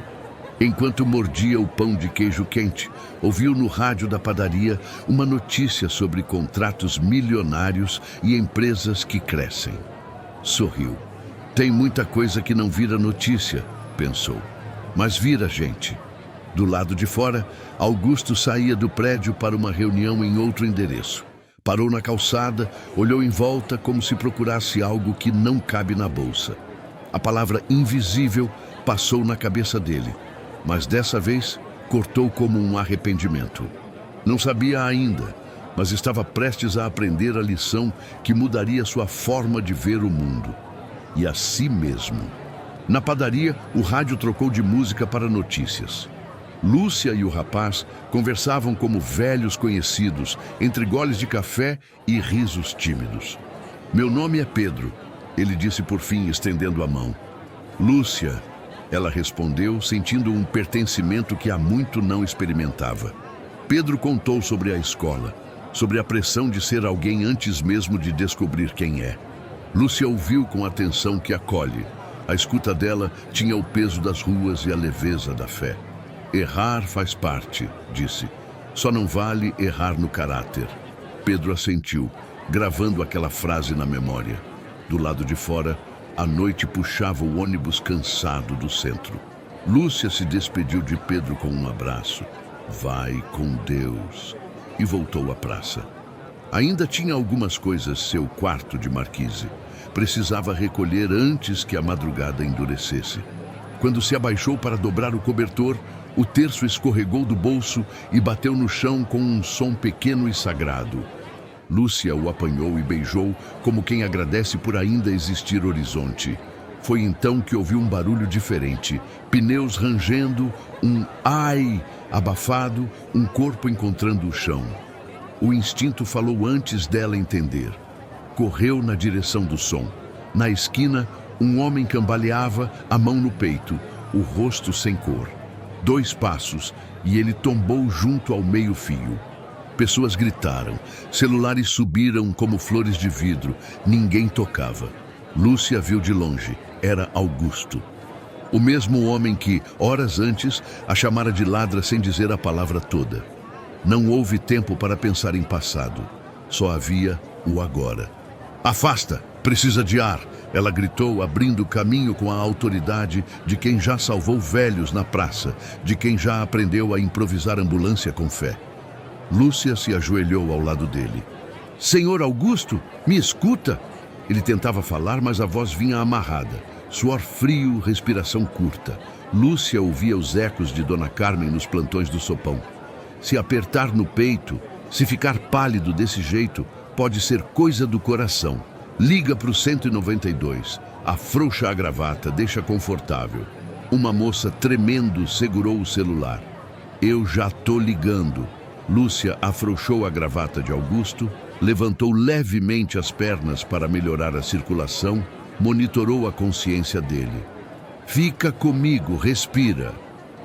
Enquanto mordia o pão de queijo quente, ouviu no rádio da padaria uma notícia sobre contratos milionários e empresas que crescem. Sorriu. Tem muita coisa que não vira notícia, pensou. Mas vira gente. Do lado de fora, Augusto saía do prédio para uma reunião em outro endereço. Parou na calçada, olhou em volta como se procurasse algo que não cabe na bolsa. A palavra invisível passou na cabeça dele, mas dessa vez cortou como um arrependimento. Não sabia ainda, mas estava prestes a aprender a lição que mudaria sua forma de ver o mundo. E a si mesmo. Na padaria, o rádio trocou de música para notícias. Lúcia e o rapaz conversavam como velhos conhecidos, entre goles de café e risos tímidos. Meu nome é Pedro, ele disse por fim, estendendo a mão. Lúcia, ela respondeu, sentindo um pertencimento que há muito não experimentava. Pedro contou sobre a escola, sobre a pressão de ser alguém antes mesmo de descobrir quem é. Lúcia ouviu com a atenção que acolhe. A escuta dela tinha o peso das ruas e a leveza da fé. Errar faz parte, disse. Só não vale errar no caráter. Pedro assentiu, gravando aquela frase na memória. Do lado de fora, a noite puxava o ônibus cansado do centro. Lúcia se despediu de Pedro com um abraço. Vai com Deus. E voltou à praça. Ainda tinha algumas coisas seu quarto de marquise. Precisava recolher antes que a madrugada endurecesse. Quando se abaixou para dobrar o cobertor, o terço escorregou do bolso e bateu no chão com um som pequeno e sagrado. Lúcia o apanhou e beijou, como quem agradece por ainda existir horizonte. Foi então que ouviu um barulho diferente, pneus rangendo, um ai abafado, um corpo encontrando o chão. O instinto falou antes dela entender. Correu na direção do som. Na esquina, um homem cambaleava, a mão no peito, o rosto sem cor. 2 passos e ele tombou junto ao meio-fio. Pessoas gritaram, celulares subiram como flores de vidro, ninguém tocava. Lúcia viu de longe, era Augusto. O mesmo homem que, horas antes, a chamara de ladra sem dizer a palavra toda. Não houve tempo para pensar em passado, só havia o agora. Afasta! Precisa de ar! Ela gritou, abrindo caminho com a autoridade de quem já salvou velhos na praça, de quem já aprendeu a improvisar ambulância com fé. Lúcia se ajoelhou ao lado dele. Senhor Augusto, me escuta? Ele tentava falar, mas a voz vinha amarrada. Suor frio, respiração curta. Lúcia ouvia os ecos de Dona Carmen nos plantões do sopão. Se apertar no peito, se ficar pálido desse jeito, pode ser coisa do coração. Liga para o 192, afrouxa a gravata, deixa confortável. Uma moça tremendo segurou o celular. Eu já tô ligando. Lúcia afrouxou a gravata de Augusto, levantou levemente as pernas para melhorar a circulação, monitorou a consciência dele. Fica comigo, respira.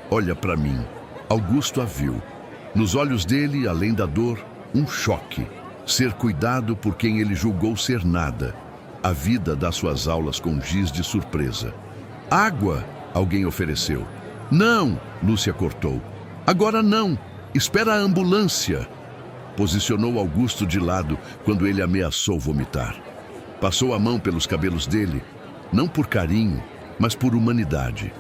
Olha para mim. Augusto a viu. Nos olhos dele, além da dor, um choque. Ser cuidado por quem ele julgou ser nada. A vida dá suas aulas com giz de surpresa. Água, alguém ofereceu. Não, Lúcia cortou. Agora não, espera a ambulância. Posicionou Augusto de lado quando ele ameaçou vomitar. Passou a mão pelos cabelos dele, não por carinho, mas por humanidade.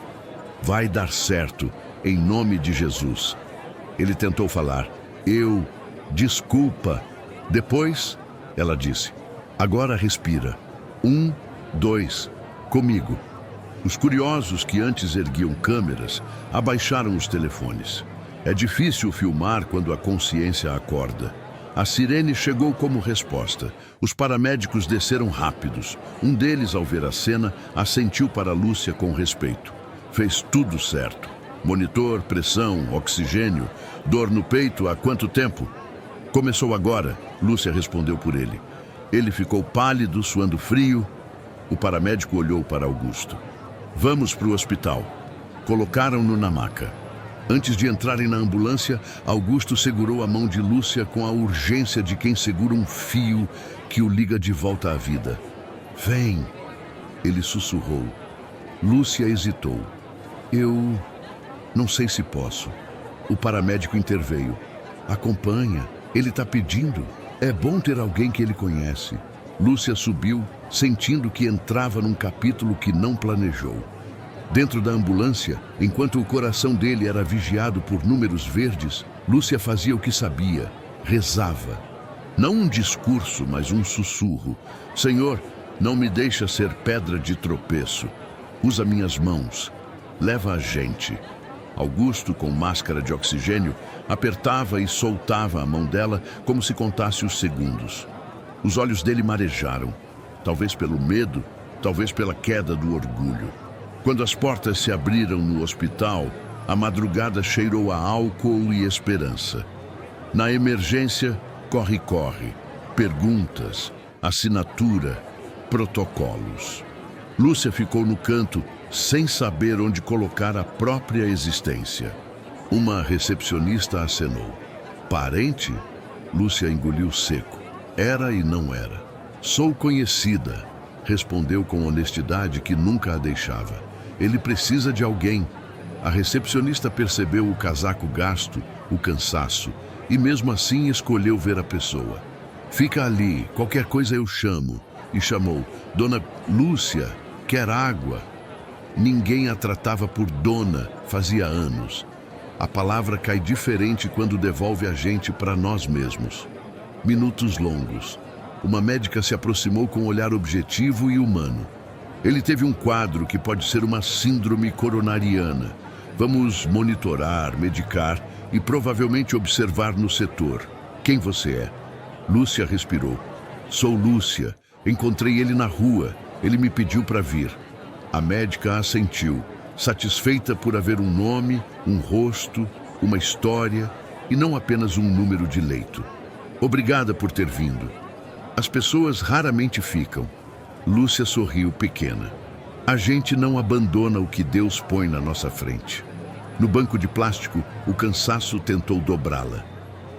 Vai dar certo, em nome de Jesus. Ele tentou falar. Desculpa. Depois, ela disse, agora respira. 1, 2, comigo. Os curiosos que antes erguiam câmeras, abaixaram os telefones. É difícil filmar quando a consciência acorda. A sirene chegou como resposta. Os paramédicos desceram rápidos. Um deles, ao ver a cena, assentiu para Lúcia com respeito. Fez tudo certo. Monitor, pressão, oxigênio, dor no peito há quanto tempo? Começou agora, Lúcia respondeu por ele. Ele ficou pálido, suando frio. O paramédico olhou para Augusto. Vamos para o hospital. Colocaram-no na maca. Antes de entrarem na ambulância, Augusto segurou a mão de Lúcia com a urgência de quem segura um fio que o liga de volta à vida. Vem, ele sussurrou. Lúcia hesitou. Eu não sei se posso. O paramédico interveio. Acompanha, ele está pedindo. É bom ter alguém que ele conhece. Lúcia subiu, sentindo que entrava num capítulo que não planejou. Dentro da ambulância, enquanto o coração dele era vigiado por números verdes, Lúcia fazia o que sabia, rezava. Não um discurso, mas um sussurro. Senhor, não me deixa ser pedra de tropeço. Usa minhas mãos. Leva a gente. Augusto, com máscara de oxigênio, apertava e soltava a mão dela como se contasse os segundos. Os olhos dele marejaram, talvez pelo medo, talvez pela queda do orgulho. Quando as portas se abriram no hospital, a madrugada cheirou a álcool e esperança. Na emergência, corre-corre, perguntas, assinatura, protocolos. Lúcia ficou no canto, sem saber onde colocar a própria existência. Uma recepcionista acenou. Parente? Lúcia engoliu seco. Era e não era. Sou conhecida, respondeu com honestidade que nunca a deixava. Ele precisa de alguém. A recepcionista percebeu o casaco gasto, o cansaço, e mesmo assim escolheu ver a pessoa. Fica ali, qualquer coisa eu chamo. E chamou. Dona Lúcia, quer água? Ninguém a tratava por dona, fazia anos. A palavra cai diferente quando devolve a gente para nós mesmos. Minutos longos. Uma médica se aproximou com um olhar objetivo e humano. Ele teve um quadro que pode ser uma síndrome coronariana. Vamos monitorar, medicar e provavelmente observar no setor. Quem você é? Lúcia respirou. Sou Lúcia. Encontrei ele na rua. Ele me pediu para vir. A médica assentiu, satisfeita por haver um nome, um rosto, uma história e não apenas um número de leito. Obrigada por ter vindo. As pessoas raramente ficam. Lúcia sorriu pequena. A gente não abandona o que Deus põe na nossa frente. No banco de plástico, o cansaço tentou dobrá-la.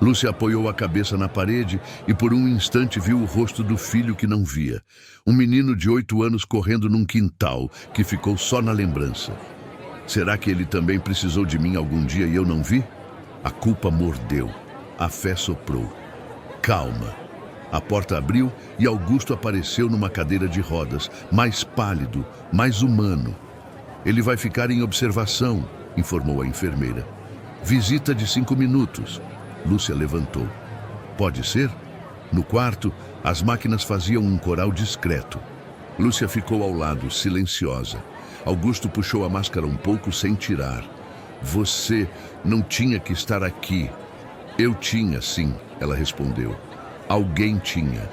Lúcia apoiou a cabeça na parede e por um instante viu o rosto do filho que não via. Um menino de 8 anos correndo num quintal que ficou só na lembrança. Será que ele também precisou de mim algum dia e eu não vi? A culpa mordeu. A fé soprou. Calma. A porta abriu e Augusto apareceu numa cadeira de rodas, mais pálido, mais humano. Ele vai ficar em observação, informou a enfermeira. Visita de 5 minutos. Lúcia levantou. Pode ser? No quarto, as máquinas faziam um coral discreto. Lúcia ficou ao lado, silenciosa. Augusto puxou a máscara um pouco sem tirar. Você não tinha que estar aqui. Eu tinha, sim, ela respondeu. Alguém tinha.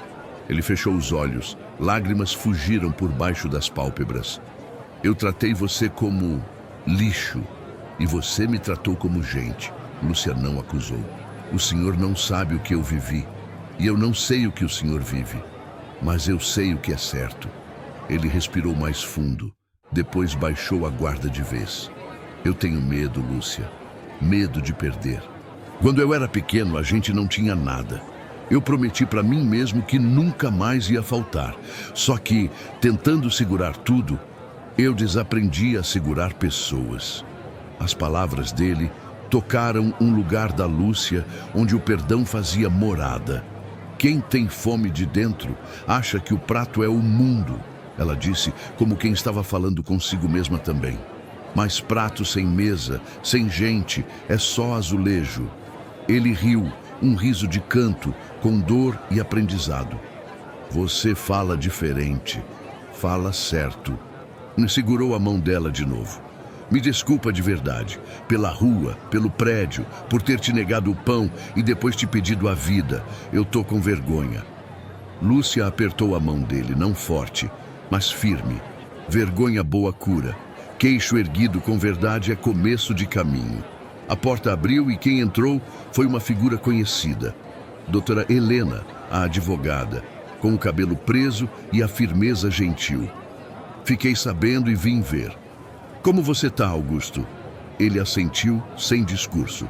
Ele fechou os olhos. Lágrimas fugiram por baixo das pálpebras. Eu tratei você como lixo e você me tratou como gente. Lúcia não acusou. O senhor não sabe o que eu vivi e eu não sei o que o senhor vive, mas eu sei o que é certo. Ele respirou mais fundo, depois baixou a guarda de vez. Eu tenho medo, Lúcia. Medo de perder. Quando eu era pequeno, a gente não tinha nada. Eu prometi para mim mesmo que nunca mais ia faltar. Só que, tentando segurar tudo, eu desaprendi a segurar pessoas. As palavras dele tocaram um lugar da Lúcia onde o perdão fazia morada. Quem tem fome de dentro acha que o prato é o mundo, ela disse, como quem estava falando consigo mesma também. Mas prato sem mesa, sem gente, é só azulejo. Ele riu, um riso de canto, com dor e aprendizado. Você fala diferente, fala certo. Me segurou a mão dela de novo. Me desculpa de verdade, pela rua, pelo prédio, por ter te negado o pão e depois te pedido a vida. Eu tô com vergonha. Lúcia apertou a mão dele, não forte, mas firme. Vergonha boa cura. Queixo erguido com verdade é começo de caminho. A porta abriu e quem entrou foi uma figura conhecida. Doutora Helena, a advogada, com o cabelo preso e a firmeza gentil. Fiquei sabendo e vim ver. Como você tá, Augusto? Ele assentiu, sem discurso.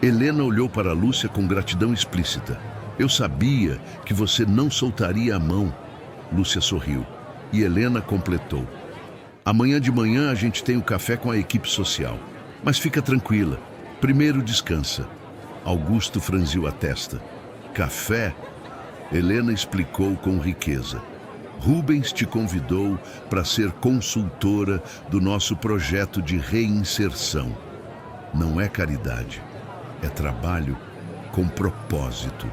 Helena olhou para Lúcia com gratidão explícita. Eu sabia que você não soltaria a mão. Lúcia sorriu. E Helena completou. Amanhã de manhã a gente tem o café com a equipe social. Mas fica tranquila. Primeiro descansa. Augusto franziu a testa. Café? Helena explicou com riqueza. Rubens te convidou para ser consultora do nosso projeto de reinserção. Não é caridade, é trabalho com propósito.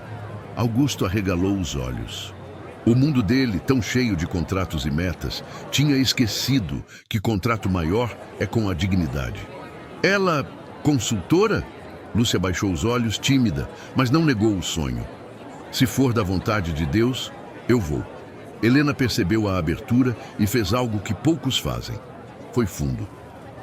Augusto arregalou os olhos. O mundo dele, tão cheio de contratos e metas, tinha esquecido que contrato maior é com a dignidade. Ela, consultora? Lúcia baixou os olhos, tímida, mas não negou o sonho. Se for da vontade de Deus, eu vou. Helena percebeu a abertura e fez algo que poucos fazem. Foi fundo.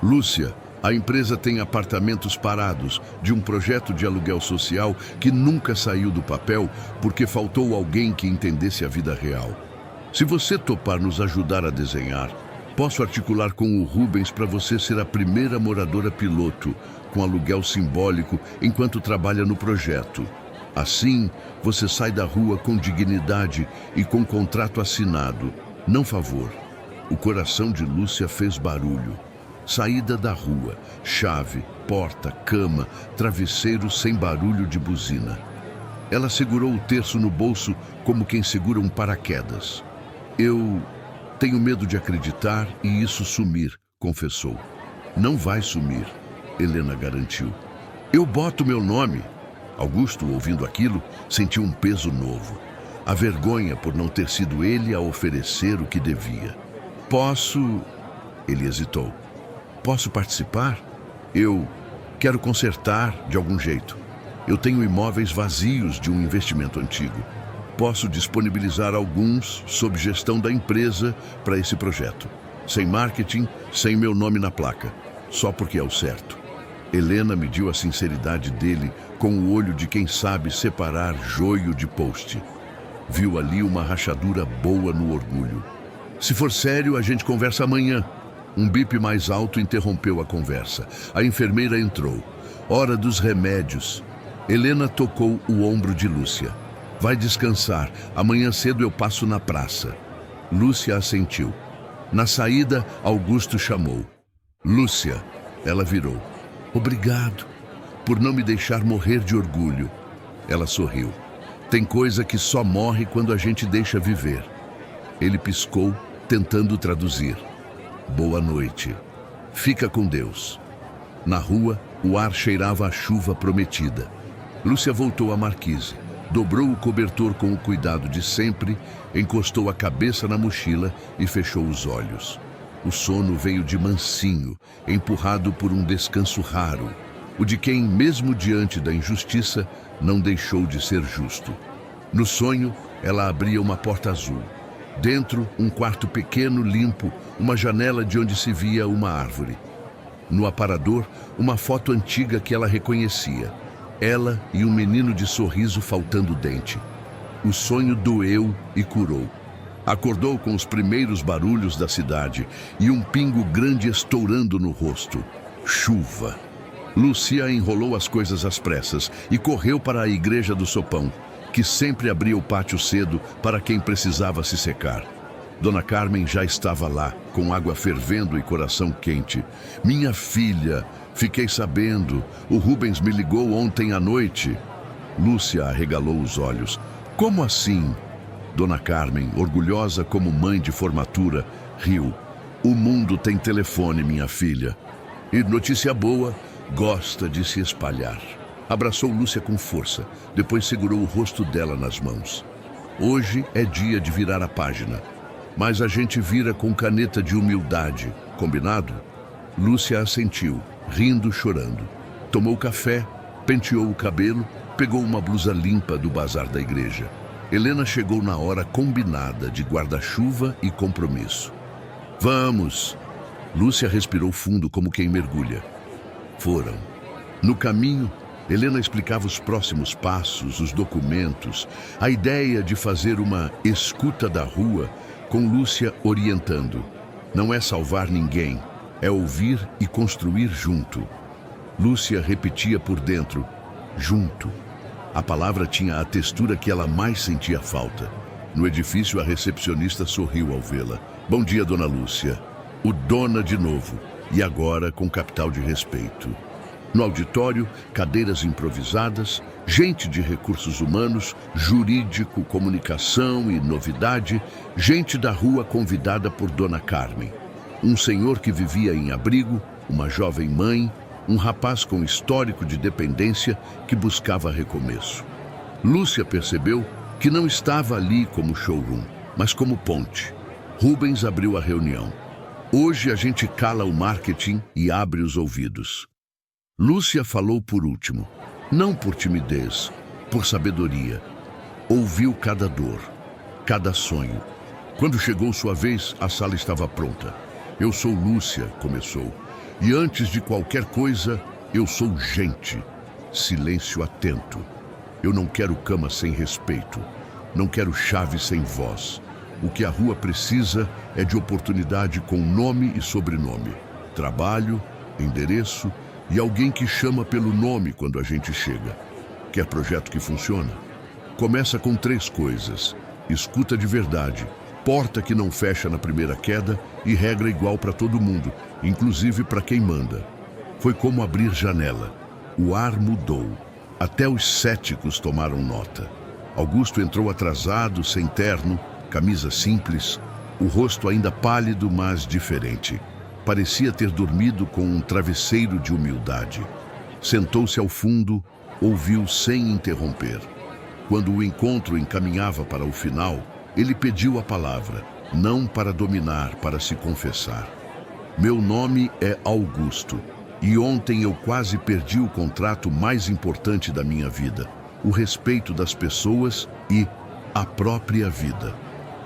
Lúcia, a empresa tem apartamentos parados de um projeto de aluguel social que nunca saiu do papel porque faltou alguém que entendesse a vida real. Se você topar nos ajudar a desenhar, posso articular com o Rubens para você ser a primeira moradora piloto, com aluguel simbólico enquanto trabalha no projeto. Assim, você sai da rua com dignidade e com contrato assinado. Não favor. O coração de Lúcia fez barulho. Saída da rua, chave, porta, cama, travesseiro sem barulho de buzina. Ela segurou o terço no bolso como quem segura um paraquedas. Eu tenho medo de acreditar e isso sumir, confessou. Não vai sumir, Helena garantiu. Eu boto meu nome. Augusto, ouvindo aquilo, sentiu um peso novo. A vergonha por não ter sido ele a oferecer o que devia. Posso... Ele hesitou. Posso participar? Eu quero consertar de algum jeito. Eu tenho imóveis vazios de um investimento antigo. Posso disponibilizar alguns sob gestão da empresa para esse projeto. Sem marketing, sem meu nome na placa. Só porque é o certo. Helena mediu a sinceridade dele com o olho de quem sabe separar joio de post. Viu ali uma rachadura boa no orgulho. Se for sério, a gente conversa amanhã. Um bip mais alto interrompeu a conversa. A enfermeira entrou. Hora dos remédios. Helena tocou o ombro de Lúcia. Vai descansar. Amanhã cedo eu passo na praça. Lúcia assentiu. Na saída, Augusto chamou. Lúcia. Ela virou. Obrigado por não me deixar morrer de orgulho. Ela sorriu. Tem coisa que só morre quando a gente deixa viver. Ele piscou, tentando traduzir. Boa noite. Fica com Deus. Na rua, o ar cheirava a chuva prometida. Lúcia voltou à marquise. Dobrou o cobertor com o cuidado de sempre, encostou a cabeça na mochila e fechou os olhos. O sono veio de mansinho, empurrado por um descanso raro, o de quem, mesmo diante da injustiça, não deixou de ser justo. No sonho, ela abria uma porta azul. Dentro, um quarto pequeno, limpo, uma janela de onde se via uma árvore. No aparador, uma foto antiga que ela reconhecia. Ela e um menino de sorriso faltando dente. O sonho doeu e curou. Acordou com os primeiros barulhos da cidade e um pingo grande estourando no rosto. Chuva. Lúcia enrolou as coisas às pressas e correu para a igreja do Sopão, que sempre abria o pátio cedo para quem precisava se secar. Dona Carmen já estava lá, com água fervendo e coração quente. Minha filha, fiquei sabendo, o Rubens me ligou ontem à noite. Lúcia arregalou os olhos. Como assim? Dona Carmen, orgulhosa como mãe de formatura, riu. O mundo tem telefone, minha filha. E notícia boa, gosta de se espalhar. Abraçou Lúcia com força, depois segurou o rosto dela nas mãos. Hoje é dia de virar a página, mas a gente vira com caneta de humildade, combinado? Lúcia assentiu, rindo, chorando. Tomou café, penteou o cabelo, pegou uma blusa limpa do bazar da igreja. Helena chegou na hora combinada de guarda-chuva e compromisso. Vamos! Lúcia respirou fundo como quem mergulha. Foram. No caminho, Helena explicava os próximos passos, os documentos, a ideia de fazer uma escuta da rua, com Lúcia orientando. Não é salvar ninguém, é ouvir e construir junto. Lúcia repetia por dentro, junto. A palavra tinha a textura que ela mais sentia falta. No edifício, a recepcionista sorriu ao vê-la. Bom dia, dona Lúcia. O dona de novo, e agora com capital de respeito. No auditório, cadeiras improvisadas, gente de recursos humanos, jurídico, comunicação e novidade, gente da rua convidada por Dona Carmen. Um senhor que vivia em abrigo, uma jovem mãe, um rapaz com histórico de dependência que buscava recomeço. Lúcia percebeu que não estava ali como showroom, mas como ponte. Rubens abriu a reunião. Hoje a gente cala o marketing e abre os ouvidos. Lúcia falou por último, não por timidez, por sabedoria. Ouviu cada dor, cada sonho. Quando chegou sua vez, a sala estava pronta. Eu sou Lúcia, começou. E antes de qualquer coisa, eu sou gente. Silêncio atento. Eu não quero cama sem respeito. Não quero chave sem voz. O que a rua precisa é de oportunidade com nome e sobrenome. Trabalho, endereço e alguém que chama pelo nome quando a gente chega. Quer projeto que funciona? Começa com 3 coisas. Escuta de verdade, porta que não fecha na primeira queda e regra igual para todo mundo, inclusive para quem manda. Foi como abrir janela. O ar mudou. Até os céticos tomaram nota. Augusto entrou atrasado, sem terno, camisa simples, o rosto ainda pálido, mas diferente. Parecia ter dormido com um travesseiro de humildade. Sentou-se ao fundo, ouviu sem interromper. Quando o encontro encaminhava para o final, ele pediu a palavra, não para dominar, para se confessar. Meu nome é Augusto, e ontem eu quase perdi o contrato mais importante da minha vida, o respeito das pessoas e a própria vida.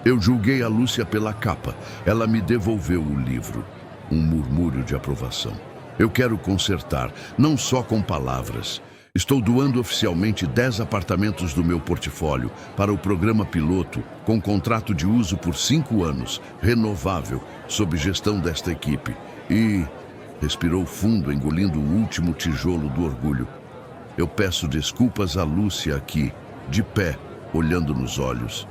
Eu julguei a Lúcia pela capa, ela me devolveu o livro. Um murmúrio de aprovação. Eu quero consertar, não só com palavras. Estou doando oficialmente 10 apartamentos do meu portfólio para o programa piloto, com contrato de uso por 5 anos, renovável, sob gestão desta equipe. E respirou fundo, engolindo o último tijolo do orgulho. Eu peço desculpas a Lúcia aqui, de pé, olhando nos olhos.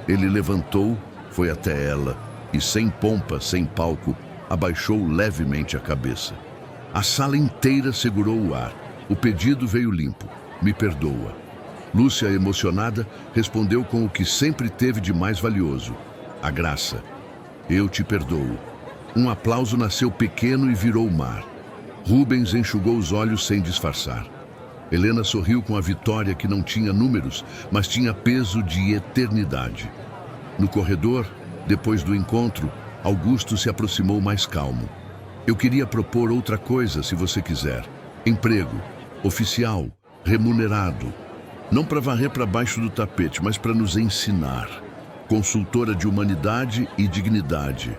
Ele levantou, foi até ela e, sem pompa, sem palco, abaixou levemente a cabeça. A sala inteira segurou o ar. O pedido veio limpo. Me perdoa. Lúcia, emocionada, respondeu com o que sempre teve de mais valioso. A graça. Eu te perdoo. Um aplauso nasceu pequeno e virou mar. Rubens enxugou os olhos sem disfarçar. Helena sorriu com a vitória que não tinha números, mas tinha peso de eternidade. No corredor, depois do encontro, Augusto se aproximou mais calmo. Eu queria propor outra coisa, se você quiser. Emprego, oficial, remunerado. Não para varrer para baixo do tapete, mas para nos ensinar. Consultora de humanidade e dignidade.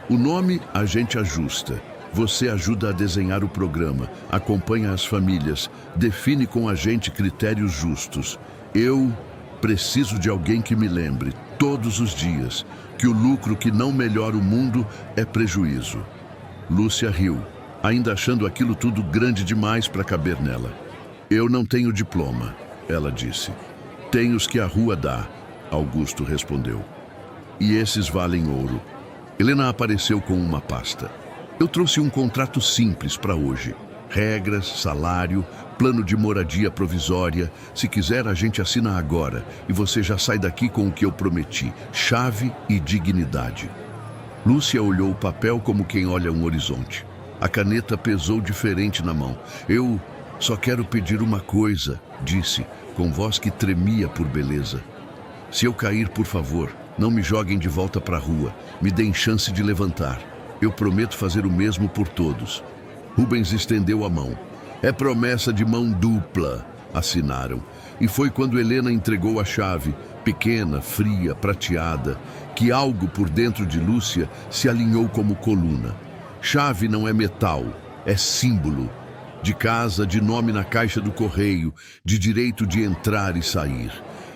O nome a gente ajusta. Você ajuda a desenhar o programa, acompanha as famílias, define com a gente critérios justos. Eu preciso de alguém que me lembre, todos os dias, que o lucro que não melhora o mundo é prejuízo. Lúcia riu, ainda achando aquilo tudo grande demais para caber nela. Eu não tenho diploma, ela disse. Tenho os que a rua dá, Augusto respondeu. E esses valem ouro. Helena apareceu com uma pasta. Eu trouxe um contrato simples para hoje. Regras, salário, plano de moradia provisória. Se quiser, a gente assina agora e você já sai daqui com o que eu prometi, chave e dignidade. Lúcia olhou o papel como quem olha um horizonte. A caneta pesou diferente na mão. Eu só quero pedir uma coisa, disse, com voz que tremia por beleza. Se eu cair, por favor, não me joguem de volta para a rua. Me deem chance de levantar. Eu prometo fazer o mesmo por todos. Rubens estendeu a mão. É promessa de mão dupla, assinaram. E foi quando Helena entregou a chave, pequena, fria, prateada, que algo por dentro de Lúcia se alinhou como coluna. Chave não é metal, é símbolo. De casa, de nome na caixa do correio, de direito de entrar e sair.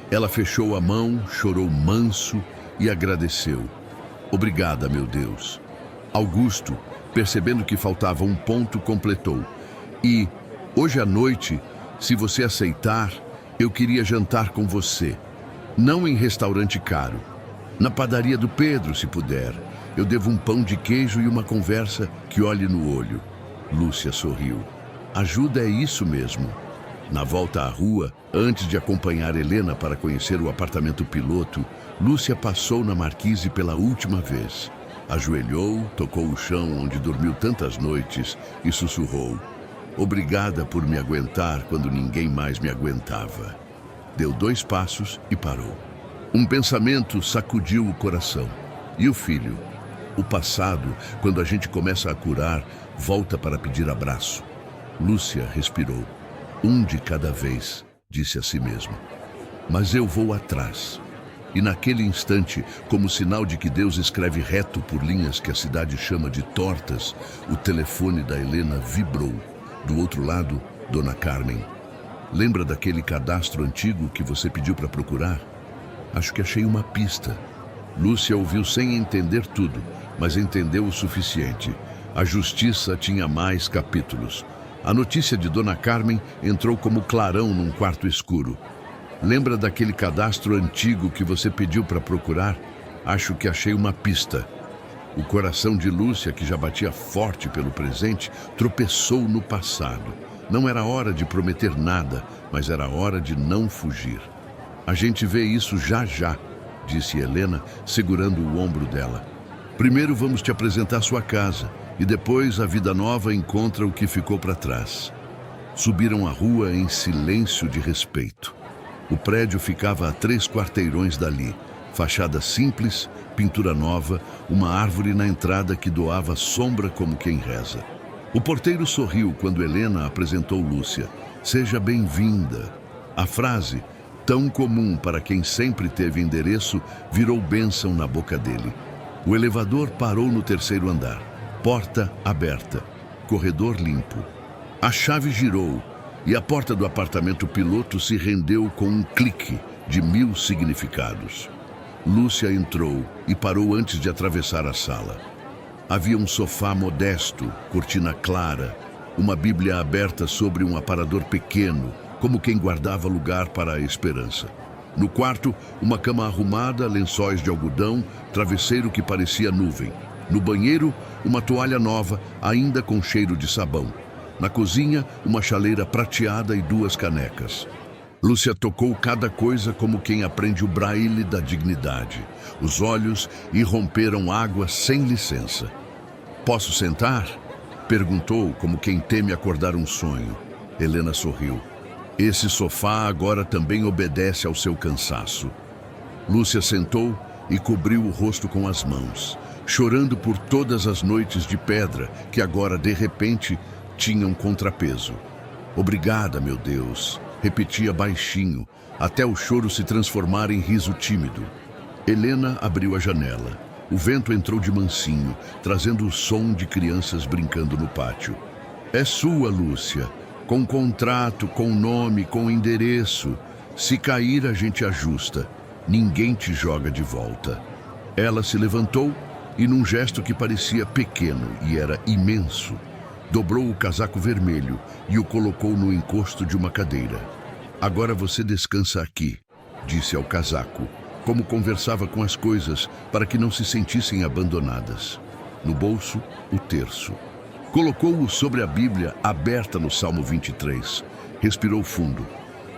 Ela fechou a mão, chorou manso e agradeceu. Obrigada, meu Deus. Augusto, percebendo que faltava um ponto, completou. E, hoje à noite, se você aceitar, eu queria jantar com você. Não em restaurante caro. Na padaria do Pedro, se puder. Eu devo um pão de queijo e uma conversa que olhe no olho. Lúcia sorriu. Ajuda é isso mesmo. Na volta à rua, antes de acompanhar Helena para conhecer o apartamento piloto, Lúcia passou na marquise pela última vez. Ajoelhou, tocou o chão onde dormiu tantas noites e sussurrou. Obrigada por me aguentar quando ninguém mais me aguentava. Deu 2 passos e parou. Um pensamento sacudiu o coração. E o filho? O passado, quando a gente começa a curar, volta para pedir abraço. Lúcia respirou. Um de cada vez, disse a si mesma. Mas eu vou atrás. E naquele instante, como sinal de que Deus escreve reto por linhas que a cidade chama de tortas, o telefone da Helena vibrou. Do outro lado, Dona Carmen. Lembra daquele cadastro antigo que você pediu para procurar? Acho que achei uma pista. Lúcia ouviu sem entender tudo, mas entendeu o suficiente. A justiça tinha mais capítulos. A notícia de Dona Carmen entrou como clarão num quarto escuro. Lembra daquele cadastro antigo que você pediu para procurar? Acho que achei uma pista. O coração de Lúcia, que já batia forte pelo presente, tropeçou no passado. Não era hora de prometer nada, mas era hora de não fugir. A gente vê isso já já, disse Helena, segurando o ombro dela. Primeiro vamos te apresentar sua casa, e depois a vida nova encontra o que ficou para trás. Subiram a rua em silêncio de respeito. O prédio ficava a 3 quarteirões dali. Fachada simples, pintura nova, uma árvore na entrada que doava sombra como quem reza. O porteiro sorriu quando Helena apresentou Lúcia. Seja bem-vinda. A frase, tão comum para quem sempre teve endereço, virou bênção na boca dele. O elevador parou no 3º andar. Porta aberta. Corredor limpo. A chave girou e a porta do apartamento piloto se rendeu com um clique de 1000 significados. Lúcia entrou e parou antes de atravessar a sala. Havia um sofá modesto, cortina clara, uma Bíblia aberta sobre um aparador pequeno, como quem guardava lugar para a esperança. No quarto, uma cama arrumada, lençóis de algodão, travesseiro que parecia nuvem. No banheiro, uma toalha nova, ainda com cheiro de sabão. Na cozinha, uma chaleira prateada e 2 canecas. Lúcia tocou cada coisa como quem aprende o braille da dignidade. Os olhos irromperam água sem licença. Posso sentar? Perguntou, como quem teme acordar um sonho. Helena sorriu. Esse sofá agora também obedece ao seu cansaço. Lúcia sentou e cobriu o rosto com as mãos, chorando por todas as noites de pedra que agora, de repente, tinham contrapeso. Obrigada, meu Deus, repetia baixinho, até o choro se transformar em riso tímido. Helena abriu a janela. O vento entrou de mansinho, trazendo o som de crianças brincando no pátio. É sua, Lúcia, com contrato, com nome, com endereço. Se cair, a gente ajusta. Ninguém te joga de volta. Ela se levantou e, num gesto que parecia pequeno e era imenso, dobrou o casaco vermelho e o colocou no encosto de uma cadeira. Agora você descansa aqui, disse ao casaco, como conversava com as coisas para que não se sentissem abandonadas. No bolso, o terço. Colocou-o sobre a Bíblia aberta no Salmo 23. Respirou fundo.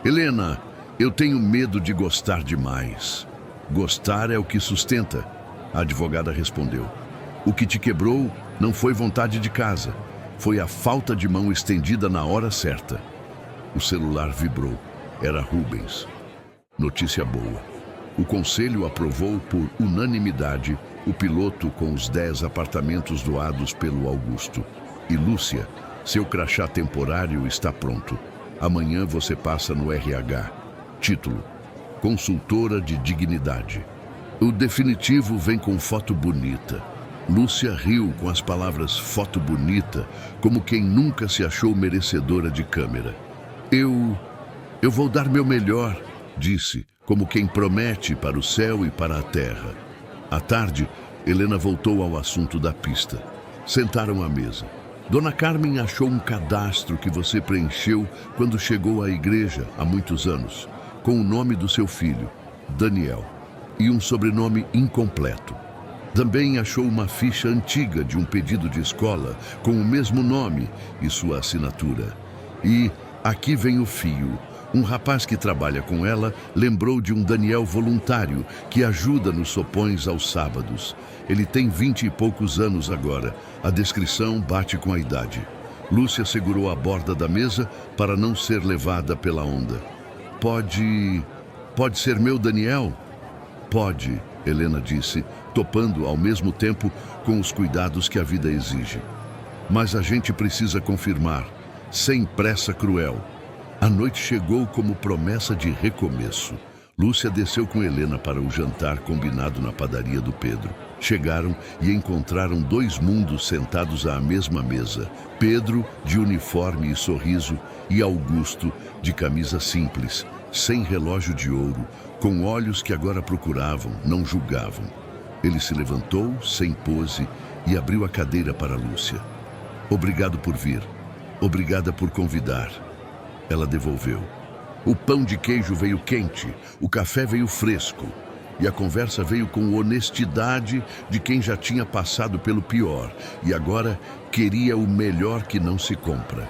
Helena, eu tenho medo de gostar demais. Gostar é o que sustenta, a advogada respondeu. O que te quebrou não foi vontade de casa. Foi a falta de mão estendida na hora certa. O celular vibrou. Era Rubens. Notícia boa. O conselho aprovou por unanimidade o piloto com os 10 apartamentos doados pelo Augusto. E Lúcia, seu crachá temporário está pronto. Amanhã você passa no RH. Título: Consultora de Dignidade. O definitivo vem com foto bonita. Lúcia riu com as palavras foto bonita, como quem nunca se achou merecedora de câmera. Eu vou dar meu melhor, disse, como quem promete para o céu e para a terra. À tarde, Helena voltou ao assunto da pista. Sentaram à mesa. Dona Carmen achou um cadastro que você preencheu quando chegou à igreja há muitos anos, com o nome do seu filho, Daniel, e um sobrenome incompleto. Também achou uma ficha antiga de um pedido de escola com o mesmo nome e sua assinatura. E aqui vem o fio. Um rapaz que trabalha com ela lembrou de um Daniel voluntário que ajuda nos sopões aos sábados. Ele tem 20 e poucos anos agora. A descrição bate com a idade. Lúcia segurou a borda da mesa para não ser levada pela onda. Pode ser meu Daniel? Pode, Helena disse, topando ao mesmo tempo com os cuidados que a vida exige. Mas a gente precisa confirmar, sem pressa cruel. A noite chegou como promessa de recomeço. Lúcia desceu com Helena para o jantar combinado na padaria do Pedro. Chegaram e encontraram 2 mundos sentados à mesma mesa. Pedro, de uniforme e sorriso, e Augusto, de camisa simples, sem relógio de ouro, com olhos que agora procuravam, não julgavam. Ele se levantou, sem pose, e abriu a cadeira para Lúcia. Obrigado por vir. Obrigada por convidar. Ela devolveu. O pão de queijo veio quente, o café veio fresco, e a conversa veio com honestidade de quem já tinha passado pelo pior e agora queria o melhor que não se compra.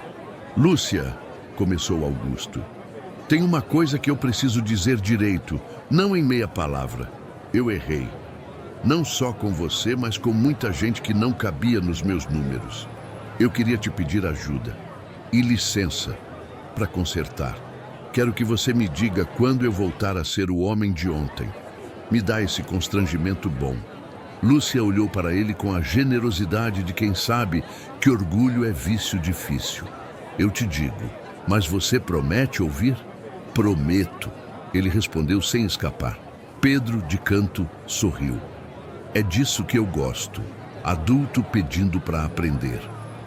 Lúcia, começou Augusto, tem uma coisa que eu preciso dizer direito, não em meia palavra. Eu errei. Não só com você, mas com muita gente que não cabia nos meus números. Eu queria te pedir ajuda e licença para consertar. Quero que você me diga quando eu voltar a ser o homem de ontem. Me dá esse constrangimento bom. Lúcia olhou para ele com a generosidade de quem sabe que orgulho é vício difícil. Eu te digo, mas você promete ouvir? Prometo, ele respondeu sem escapar. Pedro, de canto, sorriu. É disso que eu gosto, adulto pedindo para aprender.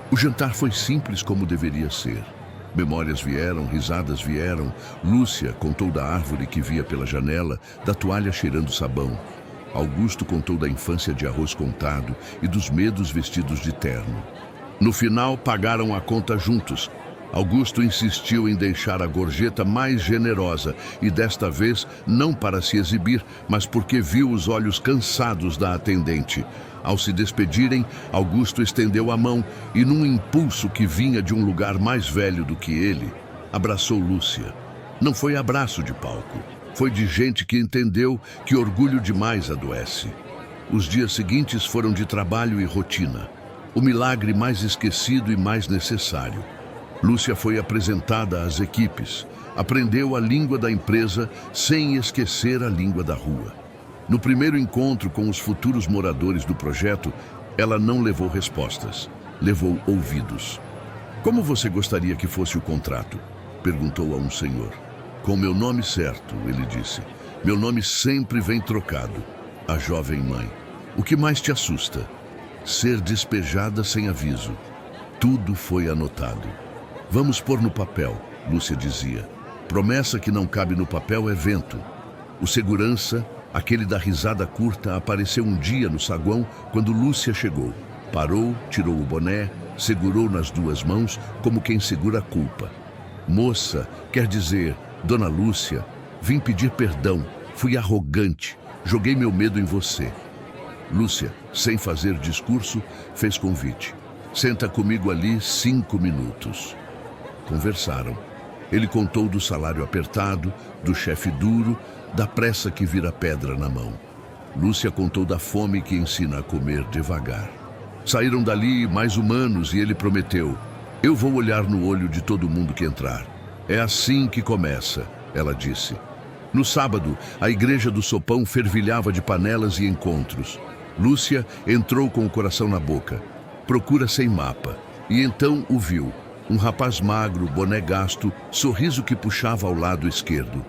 O jantar foi simples como deveria ser. Memórias vieram, risadas vieram. Lúcia contou da árvore que via pela janela, da toalha cheirando sabão. Augusto contou da infância de arroz contado e dos medos vestidos de terno. No final, pagaram a conta juntos. Augusto insistiu em deixar a gorjeta mais generosa e desta vez não para se exibir, mas porque viu os olhos cansados da atendente. Ao se despedirem, Augusto estendeu a mão e, num impulso que vinha de um lugar mais velho do que ele, abraçou Lúcia. Não foi abraço de palco, foi de gente que entendeu que orgulho demais adoece. Os dias seguintes foram de trabalho e rotina, o milagre mais esquecido e mais necessário. Lúcia foi apresentada às equipes, aprendeu a língua da empresa sem esquecer a língua da rua. No primeiro encontro com os futuros moradores do projeto, ela não levou respostas, levou ouvidos. Como você gostaria que fosse o contrato? Perguntou a um senhor. Com meu nome certo, ele disse. Meu nome sempre vem trocado. A jovem mãe. O que mais te assusta? Ser despejada sem aviso. Tudo foi anotado. Vamos pôr no papel, Lúcia dizia. Promessa que não cabe no papel é vento. O segurança, aquele da risada curta, apareceu um dia no saguão quando Lúcia chegou. Parou, tirou o boné, segurou nas 2 mãos como quem segura a culpa. Moça, quer dizer, Dona Lúcia, vim pedir perdão, fui arrogante, joguei meu medo em você. Lúcia, sem fazer discurso, fez convite. Senta comigo ali 5 minutos. Conversaram. Ele contou do salário apertado, do chefe duro, da pressa que vira pedra na mão. Lúcia contou da fome que ensina a comer devagar. Saíram dali mais humanos e ele prometeu: eu vou olhar no olho de todo mundo que entrar. É assim que começa, ela disse. No sábado, a igreja do Sopão fervilhava de panelas e encontros. Lúcia entrou com o coração na boca. Procura sem mapa. E então o viu. Um rapaz magro, boné gasto, sorriso que puxava ao lado esquerdo.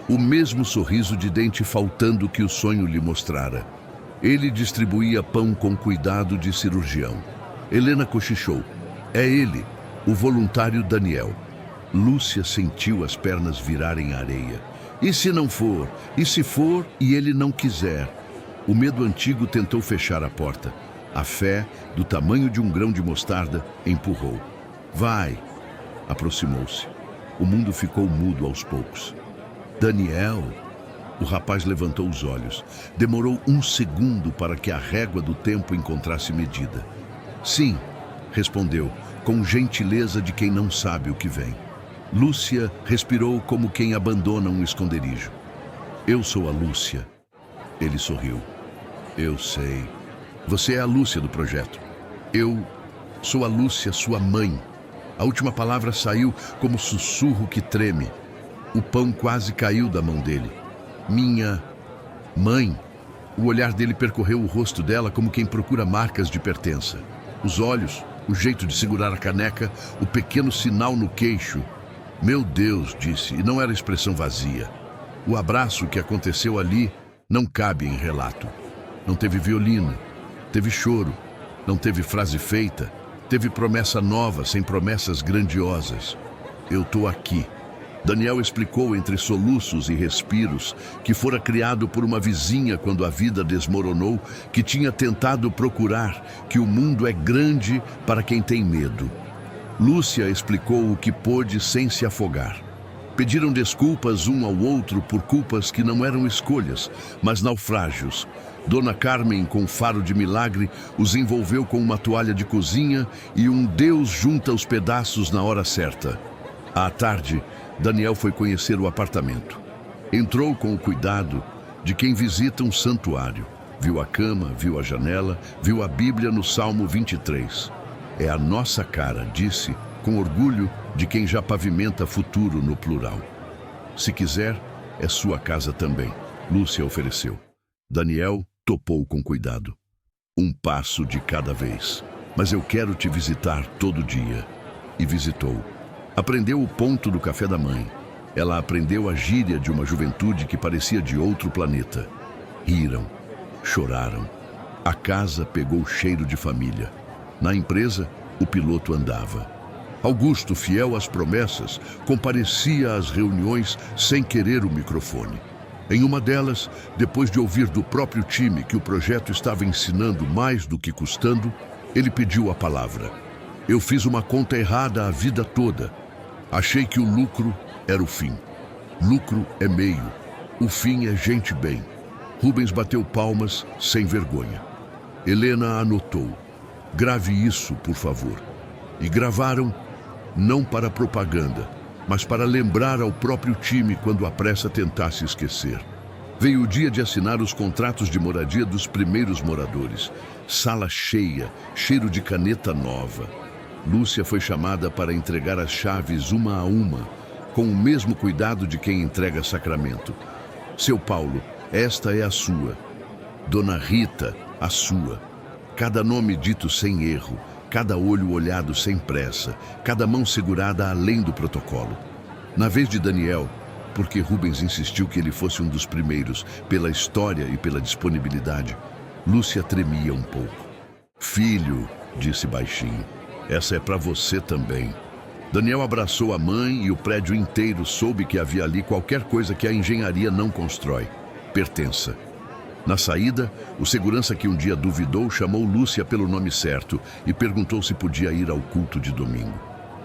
O mesmo sorriso de dente faltando que o sonho lhe mostrara. Ele distribuía pão com cuidado de cirurgião. Helena cochichou. É ele, o voluntário Daniel. Lúcia sentiu as pernas virarem areia. E se não for? E se for e ele não quiser? O medo antigo tentou fechar a porta. A fé, do tamanho de um grão de mostarda, empurrou. Vai! Aproximou-se. O mundo ficou mudo aos poucos. Daniel! O rapaz levantou os olhos. Demorou um segundo para que a régua do tempo encontrasse medida. Sim, respondeu, com gentileza de quem não sabe o que vem. Lúcia respirou como quem abandona um esconderijo. Eu sou a Lúcia. Ele sorriu. Eu sei. Você é a Lúcia do projeto. Eu sou a Lúcia, sua mãe. A última palavra saiu como sussurro que treme. O pão quase caiu da mão dele. Minha mãe. O olhar dele percorreu o rosto dela como quem procura marcas de pertença. Os olhos, o jeito de segurar a caneca, o pequeno sinal no queixo. Meu Deus, disse, e não era expressão vazia. O abraço que aconteceu ali não cabe em relato. Não teve violino, teve choro, não teve frase feita, teve promessa nova sem promessas grandiosas. Eu tô aqui. Daniel explicou entre soluços e respiros que fora criado por uma vizinha quando a vida desmoronou, que tinha tentado procurar que o mundo é grande para quem tem medo. Lúcia explicou o que pôde sem se afogar. Pediram desculpas um ao outro por culpas que não eram escolhas, mas naufrágios. Dona Carmen, com faro de milagre, os envolveu com uma toalha de cozinha e um Deus junta os pedaços na hora certa. À tarde, Daniel foi conhecer o apartamento. Entrou com o cuidado de quem visita um santuário. Viu a cama, viu a janela, viu a Bíblia no Salmo 23. É a nossa cara, disse, com orgulho de quem já pavimenta futuro no plural. Se quiser, é sua casa também, Lúcia ofereceu. Daniel topou com cuidado. Um passo de cada vez. Mas eu quero te visitar todo dia. E visitou. Aprendeu o ponto do café da mãe. Ela aprendeu a gíria de uma juventude que parecia de outro planeta. Riram, choraram. A casa pegou cheiro de família. Na empresa, o piloto andava. Augusto, fiel às promessas, comparecia às reuniões sem querer o microfone. Em uma delas, depois de ouvir do próprio time que o projeto estava ensinando mais do que custando, ele pediu a palavra. Eu fiz uma conta errada a vida toda. Achei que o lucro era o fim. Lucro é meio. O fim é gente bem. Rubens bateu palmas sem vergonha. Helena anotou. Grave isso, por favor. E gravaram, não para propaganda, mas para lembrar ao próprio time quando a pressa tentasse esquecer. Veio o dia de assinar os contratos de moradia dos primeiros moradores. Sala cheia, cheiro de caneta nova. Lúcia foi chamada para entregar as chaves uma a uma, com o mesmo cuidado de quem entrega sacramento. Seu Paulo, esta é a sua. Dona Rita, a sua. Cada nome dito sem erro, cada olho olhado sem pressa, cada mão segurada além do protocolo. Na vez de Daniel, porque Rubens insistiu que ele fosse um dos primeiros, pela história e pela disponibilidade, Lúcia tremia um pouco. Filho, disse baixinho, essa é para você também. Daniel abraçou a mãe e o prédio inteiro soube que havia ali qualquer coisa que a engenharia não constrói. Pertença. Na saída, o segurança que um dia duvidou chamou Lúcia pelo nome certo e perguntou se podia ir ao culto de domingo.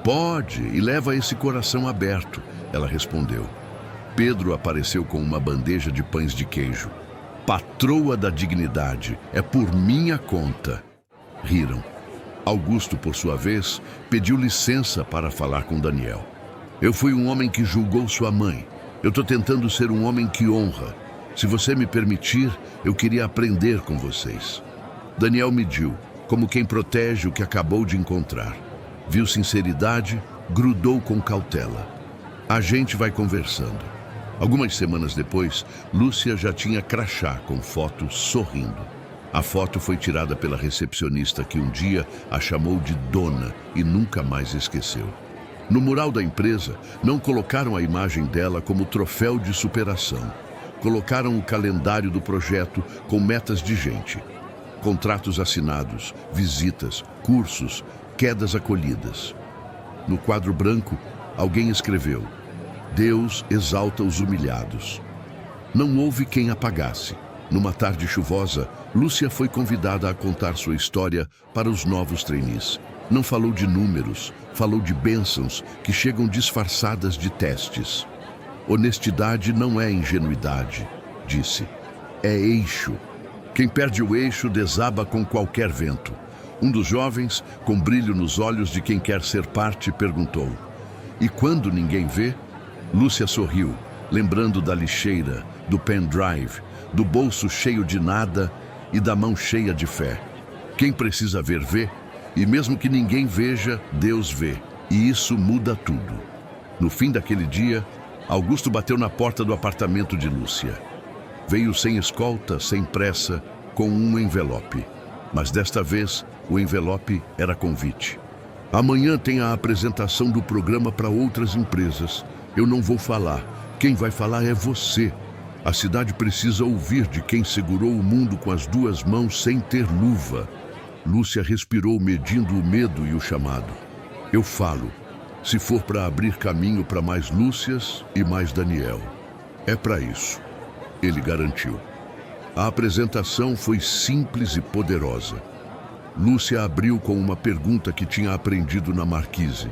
Pode, e leva esse coração aberto, ela respondeu. Pedro apareceu com uma bandeja de pães de queijo. Patroa da dignidade, é por minha conta. Riram. Augusto, por sua vez, pediu licença para falar com Daniel. Eu fui um homem que julgou sua mãe. Eu estou tentando ser um homem que honra. Se você me permitir, eu queria aprender com vocês. Daniel mediu, como quem protege o que acabou de encontrar. Viu sinceridade, grudou com cautela. A gente vai conversando. Algumas semanas depois, Lúcia já tinha crachá com foto sorrindo. A foto foi tirada pela recepcionista que um dia a chamou de dona e nunca mais esqueceu. No mural da empresa, não colocaram a imagem dela como troféu de superação. Colocaram o calendário do projeto com metas de gente. Contratos assinados, visitas, cursos, quedas acolhidas. No quadro branco, alguém escreveu: Deus exalta os humilhados. Não houve quem apagasse. Numa tarde chuvosa, Lúcia foi convidada a contar sua história para os novos trainees. Não falou de números, falou de bênçãos que chegam disfarçadas de testes. Honestidade não é ingenuidade, disse. É eixo. Quem perde o eixo desaba com qualquer vento. Um dos jovens, com brilho nos olhos de quem quer ser parte, perguntou: E quando ninguém vê? Lúcia sorriu, lembrando da lixeira, do pendrive, do bolso cheio de nada e da mão cheia de fé. Quem precisa ver, vê, e mesmo que ninguém veja, Deus vê, e isso muda tudo. No fim daquele dia, Augusto bateu na porta do apartamento de Lúcia. Veio sem escolta, sem pressa, com um envelope. Mas desta vez, o envelope era convite. Amanhã tem a apresentação do programa para outras empresas. Eu não vou falar. Quem vai falar é você. A cidade precisa ouvir de quem segurou o mundo com as duas mãos sem ter luva. Lúcia respirou, medindo o medo e o chamado. Eu falo, se for para abrir caminho para mais Lúcias e mais Daniel. É para isso. Ele garantiu. A apresentação foi simples e poderosa. Lúcia abriu com uma pergunta que tinha aprendido na marquise.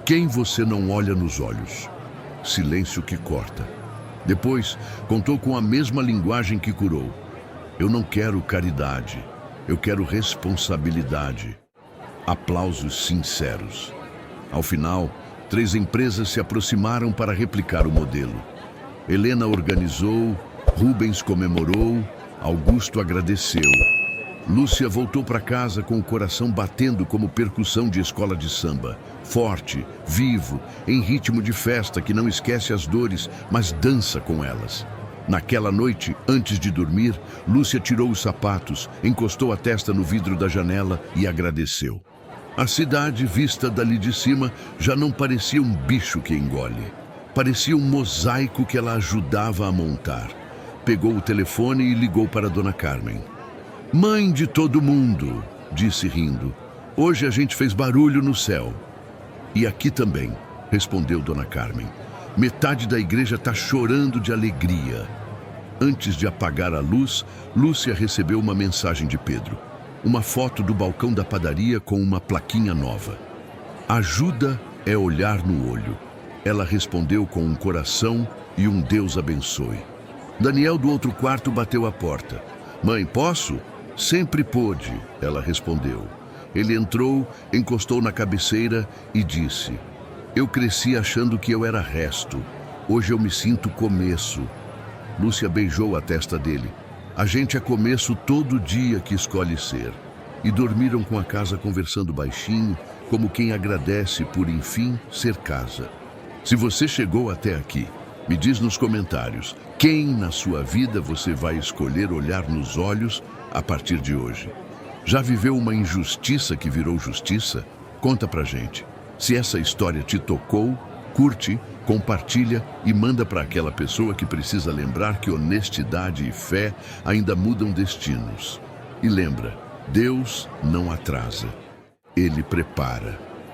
Quem você não olha nos olhos? Silêncio que corta. Depois, contou com a mesma linguagem que curou. Eu não quero caridade, eu quero responsabilidade. Aplausos sinceros. Ao final, 3 empresas se aproximaram para replicar o modelo. Helena organizou, Rubens comemorou, Augusto agradeceu. Lúcia voltou para casa com o coração batendo como percussão de escola de samba. Forte, vivo, em ritmo de festa que não esquece as dores, mas dança com elas. Naquela noite, antes de dormir, Lúcia tirou os sapatos, encostou a testa no vidro da janela e agradeceu. A cidade, vista dali de cima, já não parecia um bicho que engole. Parecia um mosaico que ela ajudava a montar. Pegou o telefone e ligou para Dona Carmen. Mãe de todo mundo, disse rindo. Hoje a gente fez barulho no céu. E aqui também, respondeu Dona Carmen. Metade da igreja está chorando de alegria. Antes de apagar a luz, Lúcia recebeu uma mensagem de Pedro. Uma foto do balcão da padaria com uma plaquinha nova. Ajuda é olhar no olho. Ela respondeu com um coração e um Deus abençoe. Daniel do outro quarto bateu a porta. Mãe, posso? Sempre pôde, ela respondeu. Ele entrou, encostou na cabeceira e disse: Eu cresci achando que eu era resto. Hoje eu me sinto começo. Lúcia beijou a testa dele. A gente é começo todo dia que escolhe ser. E dormiram com a casa conversando baixinho, como quem agradece por, enfim, ser casa. Se você chegou até aqui, me diz nos comentários, quem na sua vida você vai escolher olhar nos olhos a partir de hoje? Já viveu uma injustiça que virou justiça? Conta pra gente. Se essa história te tocou, curte, compartilha e manda para aquela pessoa que precisa lembrar que honestidade e fé ainda mudam destinos. E lembra, Deus não atrasa, Ele prepara.